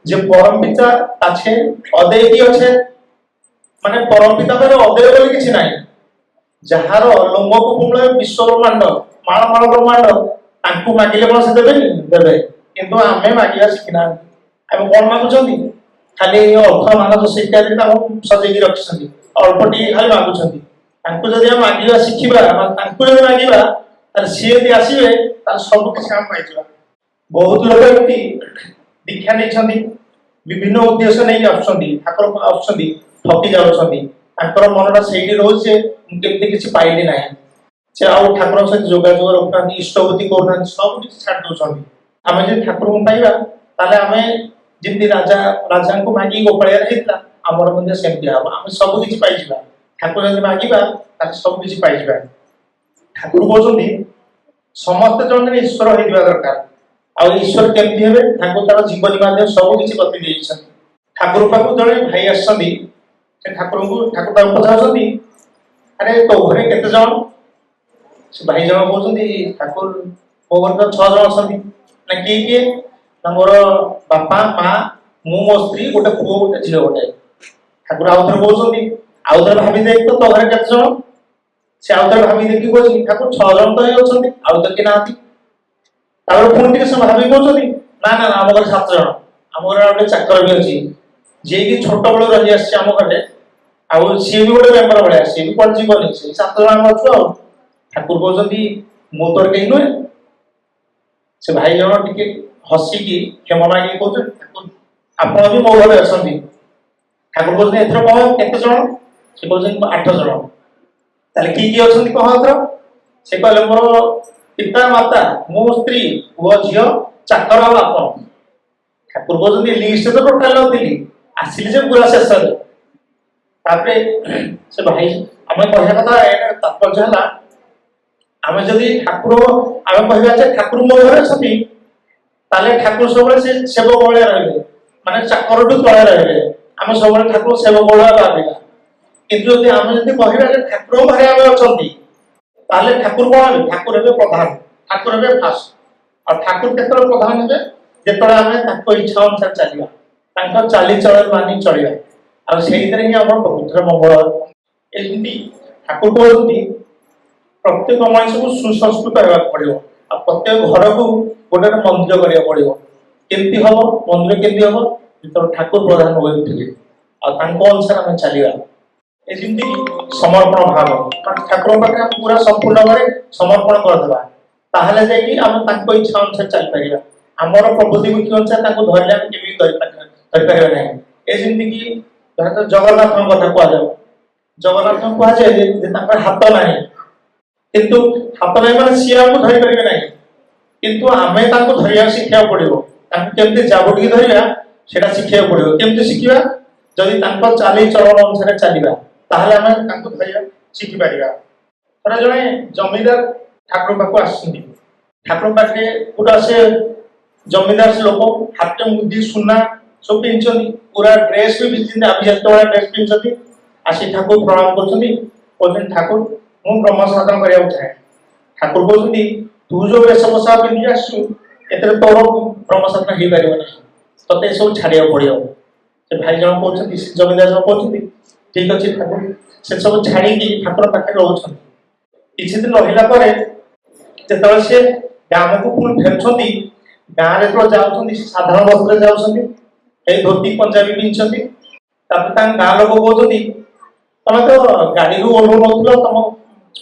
যে পরম পিতা আছে, অদেয় কি আছে, মানে পরম পিতা মানে অদেয় বলে কিছু নাই। যাହାର ଲୋମକୁ କୁମଳ ବିଶ୍ୱ ବ୍ରହ୍ମାଣ୍ଡ, ମାଳ ମାଳ ବ୍ରହ୍ମାଣ୍ଡ, ତାଙ୍କୁ ମାଗିଲେ କଣ ସେ ଦେବେନି? ଦେବେ। କିନ୍ତୁ ଆମେ ମାଗିବା ଶିଖିନାହାନ୍ତି। ଆମେ କଣ ମାଗୁଛନ୍ତି? ଖାଲି ଅର୍ଥ ମାନବ ଇତ୍ୟାଦି ତାଙ୍କୁ ସଜେଇକି ରଖିଛନ୍ତି, ଅଳ୍ପ ଟିକେ ଖାଲି ମାଗୁଛନ୍ତି। ତାଙ୍କୁ ଯଦି ଆମେ ମାଗିବା ଶିଖିବା, ତାଙ୍କୁ ଯଦି ମାଗିବା, ତାହେଲେ ସିଏ ଯଦି ଆସିବେ, ତାହେଲେ ସବୁ କିଛି ଆମେ ପାଇଯିବା। ବହୁତ ଲୋକ ଏମିତି ଦୀକ୍ଷା ନେଇଛନ୍ତି, ବିଭିନ୍ନ ଉଦ୍ଦେଶ୍ୟ ନେଇକି ଆସୁଛନ୍ତି, ଠାକୁର ଆସୁଛନ୍ତି, ଠକି ଯାଉଛନ୍ତି। ତାଙ୍କର ମନଟା ସେଇଠି ରହୁଛି ଯେ ମୁଁ କେମିତି କିଛି ପାଇଲି ନାହିଁ। ସେ ଆଉ ଠାକୁରଙ୍କ ସହିତ ଯୋଗାଯୋଗ ରଖୁନାହାନ୍ତି, ଇଷ୍ଟବୃତ୍ତି କରୁନାହାନ୍ତି, ସବୁ କିଛି ଛାଡି ଦଉଛନ୍ତି। ଆମେ ଯଦି ଠାକୁରଙ୍କୁ ପାଇବା, ତାହେଲେ ଆମେ ଯେମିତି ରାଜାଙ୍କୁ ମାଗିକି ଗୋପାଳିଆରେ ହେଇଥିଲା, ଆମର ମଧ୍ୟ ସେମିତି ହବ। ଆମେ ସବୁ କିଛି ପାଇଯିବା। ଠାକୁର ଯଦି ମାଗିବା, ତାହେଲେ ସବୁ କିଛି ପାଇଯିବା। ଠାକୁର କହୁଛନ୍ତି ସମସ୍ତେ ଜଣେ ଈଶ୍ୱର ହେଇଯିବା ଦରକାର। ଆଉ ଈଶ୍ୱର କେମିତି ହେବେ? ଠାକୁର ତାର ଜୀବନୀ ମାଧ୍ୟମ ସବୁ କିଛି ବତି ଦେଇଛନ୍ତି। ଠାକୁର ପାଖକୁ ଜଣେ ଭାଇ ଆସିଛନ୍ତି, ସେ ଠାକୁର ତାଙ୍କୁ ପଚାରୁଛନ୍ତି, ଆରେ ତୋ ଘରେ କେତେ ଜଣ? ସେ ଭାଇ ଜଣ କହୁଛନ୍ତି, ଠାକୁର ମୋ ଘରେ ତ 6 ଜଣ ଅଛନ୍ତି। ନା କିଏ କିଏ? ନା ମୋର ବାପା, ମା, ମୁଁ, ମୋ ସ୍ତ୍ରୀ, ଗୋଟେ ପୁଅ, ଗୋଟେ ଝିଅ ଗୋଟେ। ଠାକୁର ଆଉଥରେ କହୁଛନ୍ତି, ଆଉଥରେ ଭାବି ଦେଖ ତ ତୋ ଘରେ କେତେ ଜଣ? ସେ ଆଉଥରେ ଭାବି ଦେଖି କହୁଛି, ଠାକୁର 6 ଜଣ ତ ହିଁ ଅଛନ୍ତି, ଆଉ ତ କିଏ ନାହାନ୍ତି। ତାପରେ ପୁଣି ଟିକେ ସେ ଭାବି କହୁଛନ୍ତି, ନା ନା ଆମ ଘରେ 7 ଜଣ। ଆମ ଘରେ ଗୋଟେ ଚାକର ବି ଅଛି, ଯିଏକି ଛୋଟ ବେଳୁ ରହି ଆସିଛି ଆମ ଘରେ, ଆଉ ସିଏ ବି ଗୋଟେ ମେମ୍ବର ଭଳିଆ, ସିଏ ବି କୁଆଡେ ଯିବନି, ସେଇ 7 ଜଣ ଆମେ ଅଛୁ। ଆଉ ଠାକୁର କହୁଛନ୍ତି, ମୁଁ ତୋର କେହି ନୁହେଁ? ସେ ଭାଇ ଜଣ ଟିକେ ହସିକି କ୍ଷମା ମାଗିକି କହୁଛନ୍ତି, ଠାକୁର ଆପଣ ବି ମୋ ଘରେ ଅଛନ୍ତି। ଠାକୁର କହୁଛନ୍ତି, ଏଥର କଣ କେତେ ଜଣ? ସେ କହୁଛନ୍ତି 8 ଜଣ। ତାହେଲେ କିଏ କିଏ ଅଛନ୍ତି କହ ଏଥର? ସେ କହିଲେ, ମୋର ପିତା, ମାତା, ମୋ ସ୍ତ୍ରୀ, ପୁଅ, ଝିଅ, ଚାକର ଆଉ ଆପଣ। ଠାକୁର କହୁଛନ୍ତି, ଲିଷ୍ଟ ତ ଟୋଟାଲ ନଥିଲି, ଆସିଲି ଯେ ପୁରା ଶେଷରେ। ତାପରେ ସେ ଭାଇ ଆମ ଆମେ କହିବା କଥା ଏଇଟା ତାତ୍ପର୍ଯ୍ୟ ହେଲା ଆମେ ଯଦି ଠାକୁର ଆମେ କହିବା ଯେ ଠାକୁର ମୋ ଘରେ ଅଛନ୍ତି ତାହେଲେ ଠାକୁର ସବୁବେଳେ ସେ ସେବକ ଭଳିଆ ରହିବେ, ମାନେ ଚାକରଠୁ ତଳେ ରହିବେ। ଆମେ ସବୁବେଳେ ଠାକୁର ସେବକ ଭଳିଆ ଭାବିବା। କିନ୍ତୁ ଯଦି ଆମେ ଯଦି କହିବା ଯେ ଠାକୁର ଘରେ ଆମେ ଅଛନ୍ତି ତାହେଲେ ଠାକୁର କଣ ହେବେ? ଠାକୁର ହେବେ ପ୍ରଧାନ, ଠାକୁର ହେବେ ଫାଷ୍ଟ। ଆଉ ଠାକୁର କେତେବେଳେ ପ୍ରଧାନ ହେବେ? ଯେତେବେଳେ ଆମେ ତାଙ୍କ ଇଚ୍ଛା ଅନୁସାରେ ଚାଲିବା, ତାଙ୍କ ଚାଲିଚଳନ ମାନି ଚଳିବା। ଆଉ ସେଇଥିରେ ହିଁ ଆମର ପ୍ରକୃତିର ମଙ୍ଗଳ। ଏମିତି ଠାକୁର କହୁଛନ୍ତି ପ୍ରତ୍ୟେକ ମଣିଷକୁ ସୁସଂସ୍କୃତ ହେବାକୁ ପଡିବ, ଆଉ ପ୍ରତ୍ୟେକ ଘରକୁ ଗୋଟେ ମନ୍ଦିର କରିବାକୁ ପଡିବ। କେମିତି ହବ ମନ୍ଦିର? କେମିତି ହବ? ଯେତେବେଳେ ଠାକୁର ପ୍ରଧାନ ହୋଇ ଉଠିବେ ଆଉ ତାଙ୍କ ଅନୁସାରେ ଆମେ ଚାଲିବା। ଏ ଯେମିତି ସମର୍ପଣ ଭାବ, ଠାକୁରଙ୍କ ପାଖରେ ଆମେ ପୁରା ସମ୍ପୂର୍ଣ୍ଣ ଭାବରେ ସମର୍ପଣ କରିଦେବା, ତାହେଲେ ଯାଇକି ଆମେ ତାଙ୍କ ଇଚ୍ଛା ଅନୁସାରେ ଚାଲିପାରିବା। ଆମର ପ୍ରବୃତ୍ତି ବୁଦ୍ଧି ଅନୁସାରେ ତାଙ୍କୁ ଧରିଲେ ଆମେ କେମିତି ଧରିପାରିବା ନାହିଁ। ଏ ଯେମିତିକି ଜଗନ୍ନାଥଙ୍କ କଥା କୁହାଯାଉ, ଜଗନ୍ନାଥଙ୍କୁ କୁହାଯାଏ ଯେ ତାଙ୍କର ହାତ ନାହିଁ, କିନ୍ତୁ ହାତ ନାହିଁ ମାନେ ସିଏ ଆମକୁ ଧରିପାରିବେ ନାହିଁ, କିନ୍ତୁ ଆମେ ତାଙ୍କୁ ଧରିବାକୁ ଶିଖିବାକୁ ପଡିବ। ତାଙ୍କୁ କେମିତି ଜାବୁଡ଼ିକି ଧରିବା ସେଟା ଶିଖିବାକୁ ପଡିବ। କେମିତି ଶିଖିବା? ଯଦି ତାଙ୍କ ଚାଲିଚଳନ ଅନୁସାରେ ଚାଲିବା ତାହେଲେ ଆମେ ତାଙ୍କୁ ଧରିବା ଶିଖିପାରିବା। ଥରେ ଜଣେ ଜମିଦାର ଠାକୁର ପାଖକୁ ଆସିଛନ୍ତି। ଠାକୁର ପାଖରେ ଗୋଟେ ଆସେ ଜମିଦାର ଲୋକ, ହାତ ମୁଦି ସୁନା ସବୁ ପିନ୍ଧିଛନ୍ତି, ପୁରା ଡ୍ରେସ ବି ପିନ୍ଧିଛନ୍ତି, ଆଭିଜାତ୍ୟ ଭଳିଆ ଡ୍ରେସ ପିନ୍ଧିଛନ୍ତି। ଆସି ଠାକୁର ପ୍ରଣାମ କରୁଛନ୍ତି, କହୁଛନ୍ତି ଠାକୁର ମୁଁ ବ୍ରହ୍ମ ସାଧନ କରିବାକୁ ଚାହେଁ। ଠାକୁର କହୁଛନ୍ତି ତୁ ଯୋଉ ବେଶ ପୋଷାକ ପିନ୍ଧି ଆସିଛୁ ଏଥିରେ ତୋର ବ୍ରହ୍ମ ସାଧନ ହେଇପାରିବ ନାହିଁ, ତତେ ଏସବୁ ଛାଡିବାକୁ ପଡିବ। ସେ ଭାଇ ଜଣ କହୁଛନ୍ତି, ଜମିଦାର ଜଣ କହୁଛନ୍ତି ଠିକ ଅଛି ଠାକୁର। ସେ ସବୁ ଛାଡିକି ଠାକୁର ପାଖରେ ରହୁଛନ୍ତି। କିଛି ଦିନ ରହିଲା ପରେ ଯେତେବେଳେ ସେ ଗ୍ରାମକୁ ପୁଣି ଫେରୁଛନ୍ତି, ଗାଁରେ ଯେତେବେଳେ ଯାଉଛନ୍ତି ସେ ସାଧାରଣ ବସ୍ତ୍ରରେ ଯାଉଛନ୍ତି, ଏଇ ଧୋତି ପଞ୍ଜାବୀ ପିନ୍ଧିଛନ୍ତି। ତାପରେ ତାଙ୍କ ଗାଁ ଲୋକ କହୁଛନ୍ତି ତମେ ତ ଗାଡିରୁ ଓହ୍ଲଉନଥିଲ, ତମ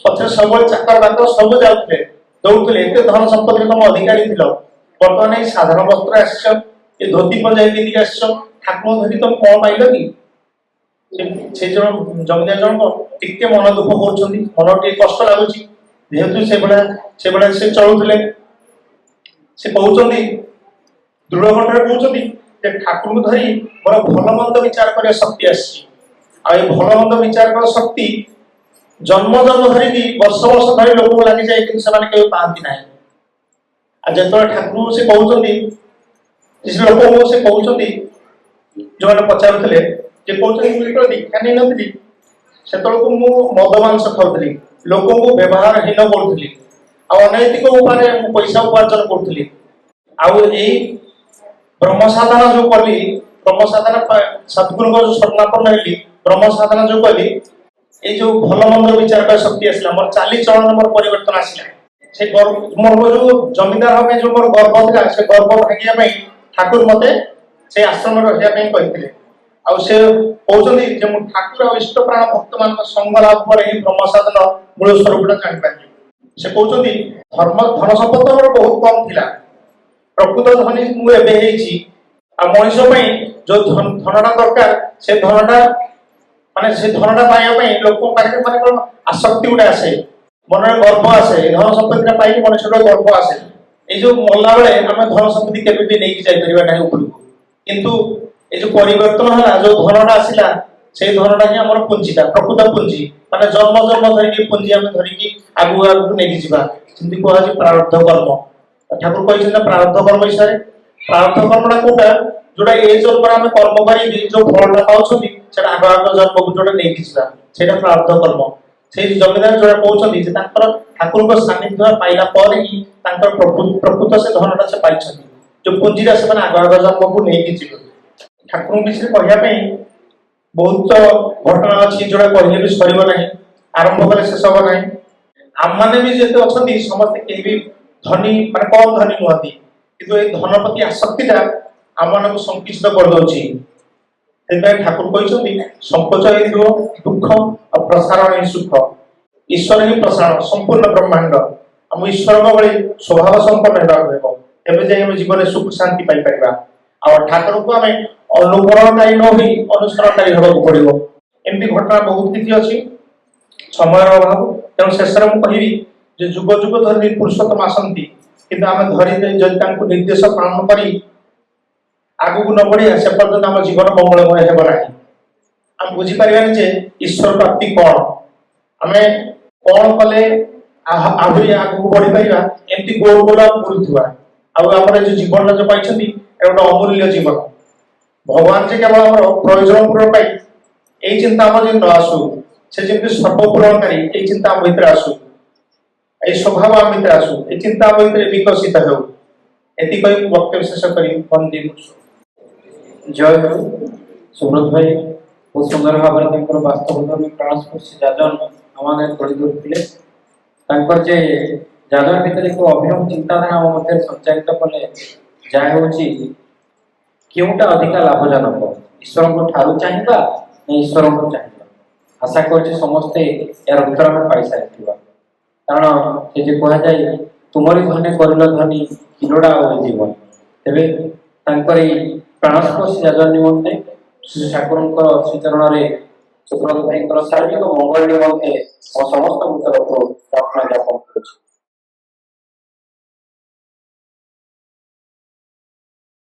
ପଛରେ ସବୁବେଳେ ଚାକର ବାକର ସବୁ ଯାଉଥିଲେ ଦୌଡୁଥିଲେ, ଏତେ ଧନ ସମ୍ପତ୍ତିରେ ତମ ଅଧିକାରୀ ଥିଲ, ବର୍ତ୍ତମାନ ଏଇ ସାଧାରଣ ବସ୍ତ୍ର ଆସିଛ, ଏ ଧୋତି ପଞ୍ଜାବୀ ପିନ୍ଧିକି ଆସିଛ, ଠାକୁରଙ୍କୁ ଧରି ତମେ କଣ ପାଇଲ କି? ସେ ଜଣ ଜମିଦାର ଜଣକ ଟିକେ ମନ ଦୁଃଖ କରୁଛନ୍ତି, ମନ ଟିକେ କଷ୍ଟ ଲାଗୁଛି, ଯେହେତୁ ସେଭଳିଆ ସେ ଚଳୁଥିଲେ। ସେ କହୁଛନ୍ତି ଦୃଢ କଣ୍ଠରେ କହୁଛନ୍ତି ଯେ ଠାକୁରଙ୍କୁ ଧରି ମୋର ଭଲ ମନ୍ଦ ବିଚାର କରିବା ଶକ୍ତି ଆସିଛି। ଆଉ ଏ ଭଲ ମନ୍ଦ ବିଚାର କରିବା ଶକ୍ତି ଜନ୍ମ ଜନ୍ମ ଧରିକି ବର୍ଷ ବର୍ଷ ଧରି ଲୋକଙ୍କୁ ଲାଗିଯାଏ, କିନ୍ତୁ ସେମାନେ କେବେ ପାଆନ୍ତି ନାହିଁ। ଆଉ ଯେତେବେଳେ ଠାକୁରଙ୍କୁ ସେ କହୁଛନ୍ତି, ଲୋକଙ୍କୁ ସେ କହୁଛନ୍ତି, ଯୋଉମାନେ ପଚାରୁଥିଲେ ଯେ କହୁଛନ୍ତି ମୁଁ ଯେତେବେଳେ ଦୀକ୍ଷା ନେଇନଥିଲି ସେତେବେଳକୁ ମୁଁ ମଦ ମାଂସ ଖାଉଥିଲି, ଲୋକଙ୍କୁ ବ୍ୟବହାରହୀନ କରୁଥିଲି, ଆଉ ଅନୈତିକ ଉପାୟରେ ମୁଁ ପଇସା ଉପାର୍ଜନ କରୁଥିଲି। ଆଉ ଏଇ ବ୍ରହ୍ମ ସାଧନା ଯୋଉ କଲି, ବ୍ରହ୍ମ ସାଧନା ସଦ୍ଗୁରୁଙ୍କ ଯୋଉ ସ୍ୱର୍ଣ୍ଣାପନ୍ନ ହେଲି, ବ୍ରହ୍ମ ସାଧନା ଯୋଉ କଲି, ଏଇ ଯୋଉ ଭଲ ମନ୍ଦ ବିଚାର କରିବା ଶକ୍ତି ଆସିଲା, ମୋର ଚାଲିଚଳନ ମୋର ପରିବର୍ତ୍ତନ ଆସିଲା। ସେ ମୋର ଯୋଉ ଜମିଦାର ହବା ପାଇଁ ଯୋଉ ମୋର ଗର୍ବ ଥିଲା, ସେ ଗର୍ବ ଭାଙ୍ଗିବା ପାଇଁ ଠାକୁର ମତେ ସେ ଆଶ୍ରମରେ ରହିବା ପାଇଁ କହିଥିଲେ। ଆଉ ସେ କହୁଛନ୍ତି ଯେ ମୁଁ ଠାକୁର ଆଉ ଇଷ୍ଟ ପ୍ରାଣ ଭକ୍ତ ମାନଙ୍କ ସଙ୍ଗ ଲାଭ ପରେ ହିଁ ବ୍ରହ୍ମ ସାଧନ ମୂଳ ସ୍ୱରୂପଟା ଜାଣିପାରିଲି। ସେ କହୁଛନ୍ତି ଧନ ସମ୍ପଦ ମୋର ବହୁତ କମ ଥିଲା, ପ୍ରକୃତ ଧନୀ ମୁଁ ଏବେ ହେଇଛି। ଆଉ ମଣିଷ ପାଇଁ ଯୋଉ ଧନଟା ଦରକାର, ସେ ଧନଟା ପାଇବା ପାଇଁ ଲୋକଙ୍କ ପାଖରେ ମାନେ କଣ ଆସକ୍ତି ଗୋଟେ ଆସେ, ମନରେ ଗର୍ବ ଆସେ, ଏ ଧନ ସମ୍ପତ୍ତିଟା ପାଇକି ମଣିଷର ଗର୍ବ ଆସେ। ଏଇ ଯୋଉ ମଲା ବେଳେ ଆମେ ଧନ ସମ୍ପତ୍ତି କେବେ ବି ନେଇକି ଯାଇପାରିବା ନାହିଁ ଉପରକୁ, କିନ୍ତୁ ଏଇ ଯୋଉ ପରିବର୍ତ୍ତନ ହେଲା, ଯୋଉ ଧନଟା ଆସିଲା, ସେଇ ଧନଟା ହିଁ ଆମର ପୁଞ୍ଜିଟା, ପ୍ରକୃତ ପୁଞ୍ଜି, ମାନେ ଜନ୍ମ ଜନ୍ମ ଧରିକି ପୁଞ୍ଜି ଆମେ ଧରିକି ଆଗକୁ ଆଗକୁ ନେଇକି ଯିବା। ଯେମିତି କୁହାଯାଉଛି ପ୍ରାରବ୍ଧ କର୍ମ। ଠାକୁର କହିଛନ୍ତି ନା ପ୍ରାରବ୍ଧ କର୍ମ ବିଷୟରେ। ପ୍ରାରବ୍ଧ କର୍ମଟା କୋଉଟା? ଯୋଉଟା ଏ ଜନ୍ମରେ ଆମେ କର୍ମ କରିକି ଯୋଉ ଫଳଟା ପାଉଛନ୍ତି ସେଟା ଆଗ ଜନ୍ମକୁ ଯୋଉଟା ନେଇକି ଯିବା, ସେଇଟା ପ୍ରାରବ୍ଧ କର୍ମ। ସେଇ ଜମିଦାର ଯୋଉଟା କହୁଛନ୍ତି ଯେ ତାଙ୍କର ଠାକୁରଙ୍କ ସାନ୍ନିଧ୍ୟ ପାଇଲା ପରେ ହିଁ ତାଙ୍କର ପ୍ରକୃତ ସେ ଧନଟା ସେ ପାଇଛନ୍ତି, ଯୋଉ ପୁଞ୍ଜିଟା ସେମାନେ ଆଗ ଜନ୍ମକୁ ନେଇକି ଯିବେ। ଠାକୁରଙ୍କ ବିଷୟରେ କହିବା ପାଇଁ ବହୁତ ଘଟଣା ଅଛି, ଯୋଉଟା କହିଲେ ବି ସରିବ ନାହିଁ, ଆରମ୍ଭ କଲେ ଶେଷ ହବ ନାହିଁ। ଆମମାନେ ବି ଯେତେ ଅଛନ୍ତି ସମସ୍ତେ କେହି ବି ଧନୀ ମାନେ କମ ଧନୀ ନୁହନ୍ତି, କିନ୍ତୁ ଏଇ ଧନ ପ୍ରତି ଆସକ୍ତିଟା ଆମମାନଙ୍କୁ ସଂକିଚିତ କରିଦଉଛି। ସେଥିପାଇଁ ଠାକୁର କହିଛନ୍ତି ସଂକୋଚ ହିଁ ଦୁଃଖ ଆଉ ପ୍ରସାରଣ ହିଁ ସୁଖ। ଈଶ୍ୱର ହିଁ ପ୍ରସାରଣ ସମ୍ପୂର୍ଣ୍ଣ ବ୍ରହ୍ମାଣ୍ଡ। ଆମ ଈଶ୍ୱରଙ୍କ ଭଳି ସ୍ୱଭାବ ସମ୍ପନ୍ନ ହେବାକୁ ହେବ, ଏବେ ଯାଇ ଆମେ ଜୀବନରେ ସୁଖ ଶାନ୍ତି ପାଇପାରିବା। ଆଉ ଠାକୁରଙ୍କୁ ଆମେ ଅନୁକରଣକାରୀ ନ ହୋଇ ଅନୁସରଣକାରୀ ହେବାକୁ ପଡିବ। ଏମିତି ଘଟଣା ବହୁତ କିଛି ଅଛି, ସମୟର ଅଭାବ, ତେଣୁ ଶେଷରେ ମୁଁ କହିବି ଯେ ଯୁଗ ଯୁଗ ଧରି ପୁରୁଷୋତ୍ତମ ଆସନ୍ତି, କିନ୍ତୁ ଆମେ ଧରି ଯଦି ତାଙ୍କୁ ନିର୍ଦ୍ଦେଶ ପାଳନ କରି ଆଗକୁ ନ ବଢିବା ସେ ପର୍ଯ୍ୟନ୍ତ ଆମ ଜୀବନ ମଙ୍ଗଳମୟ ହେବ ନାହିଁ। ଆମେ ବୁଝିପାରିବାନି ଯେ ଈଶ୍ୱର ପ୍ରାପ୍ତି କଣ। ଆମେ କଣ କଲେ ଆହୁରି ଆଗକୁ ବଢି ପାରିବା ଏମିତି ଗୋଲ ଗୋଲ ବୁଲୁଥିବା ଆଉ ଆମର ଏ ଯୋଉ ଜୀବନଟା ଯୋଉ ପାଇଛନ୍ତି ଏ ଗୋଟେ ଅମୂଲ୍ୟ ଜୀବନ ଭଗବାନ ଯେ କେବଳ ଆମର ପ୍ରୟୋଜନ ପୂରଣ ପାଇଁ ଏଇ ଚିନ୍ତା ଆମର ଯେମିତି ନ ଆସୁ ସେ ଯେମିତି ସର୍ବ ପୂରଣକାରୀ ଏଇ ଚିନ୍ତା ଆମ ଭିତରେ ଆସୁ এই স্বভাব ଆମ ଭିତରେ ଆସୁ ଏ ଚିନ୍ତା ଆମ ଭିତରେ ବିକଶିତ ହେଉ ଏତିକି କହି ମୁଁ ବକ୍ତବ୍ୟ ଶେଷ କରି ବନ୍ଦୀ କରୁଛୁ। ଜୟ ଗୁରୁ ସୁବ୍ରତ ଭାଇ ବହୁତ ସୁନ୍ଦର ଭାବରେ ତାଙ୍କର ବାସ୍ତବ ଧର୍ମୀ ପ୍ରାଣସ୍ପର୍ଶୀ ଯାଜନ ଆମ ଆଗରେ ଗଢ଼ି ଧରିଥିଲେ। ତାଙ୍କର ଯେ ଯାଜନ ଭିତରେ ଏକ ଅଭିନବ ଚିନ୍ତାଧାରା ଆମ ମଧ୍ୟରେ ସଞ୍ଚାରିତ କଲେ ଯାହା ହେଉଛି କେଉଁଟା ଅଧିକା ଲାଭଜନକ ଈଶ୍ୱରଙ୍କ ଠାରୁ ଚାହିଁବା ନା ଈଶ୍ୱରଙ୍କୁ ଚାହିଁବା। ଆଶା କରୁଛି ସମସ୍ତେ ଏହାର ଉତ୍ତର ଆମେ ପାଇସାରିଥିବା। କାରଣ ସେ ଯେ କୁହାଯାଏ ତୁମରି ଧନେ କରିଲ ଧନୀ କିଲୋଡ଼ା ଆଉ ଜୀବନ। ତେବେ ତାଙ୍କର ଏଇ ପ୍ରାଣସ୍ପର୍ଶୀ ଯାଜନ ନିମନ୍ତେ ଶ୍ରୀ ଠାକୁରଙ୍କର ଶ୍ରୀଚରଣରେ ସୁବ୍ରତ ଭାଇଙ୍କର ଶାରୀରିକ ମଙ୍ଗଳ ନିମନ୍ତେ ସମସ୍ତଙ୍କ ତରଫରୁ ପ୍ରାର୍ଥନା ଜ୍ଞାପନ କରୁଛି।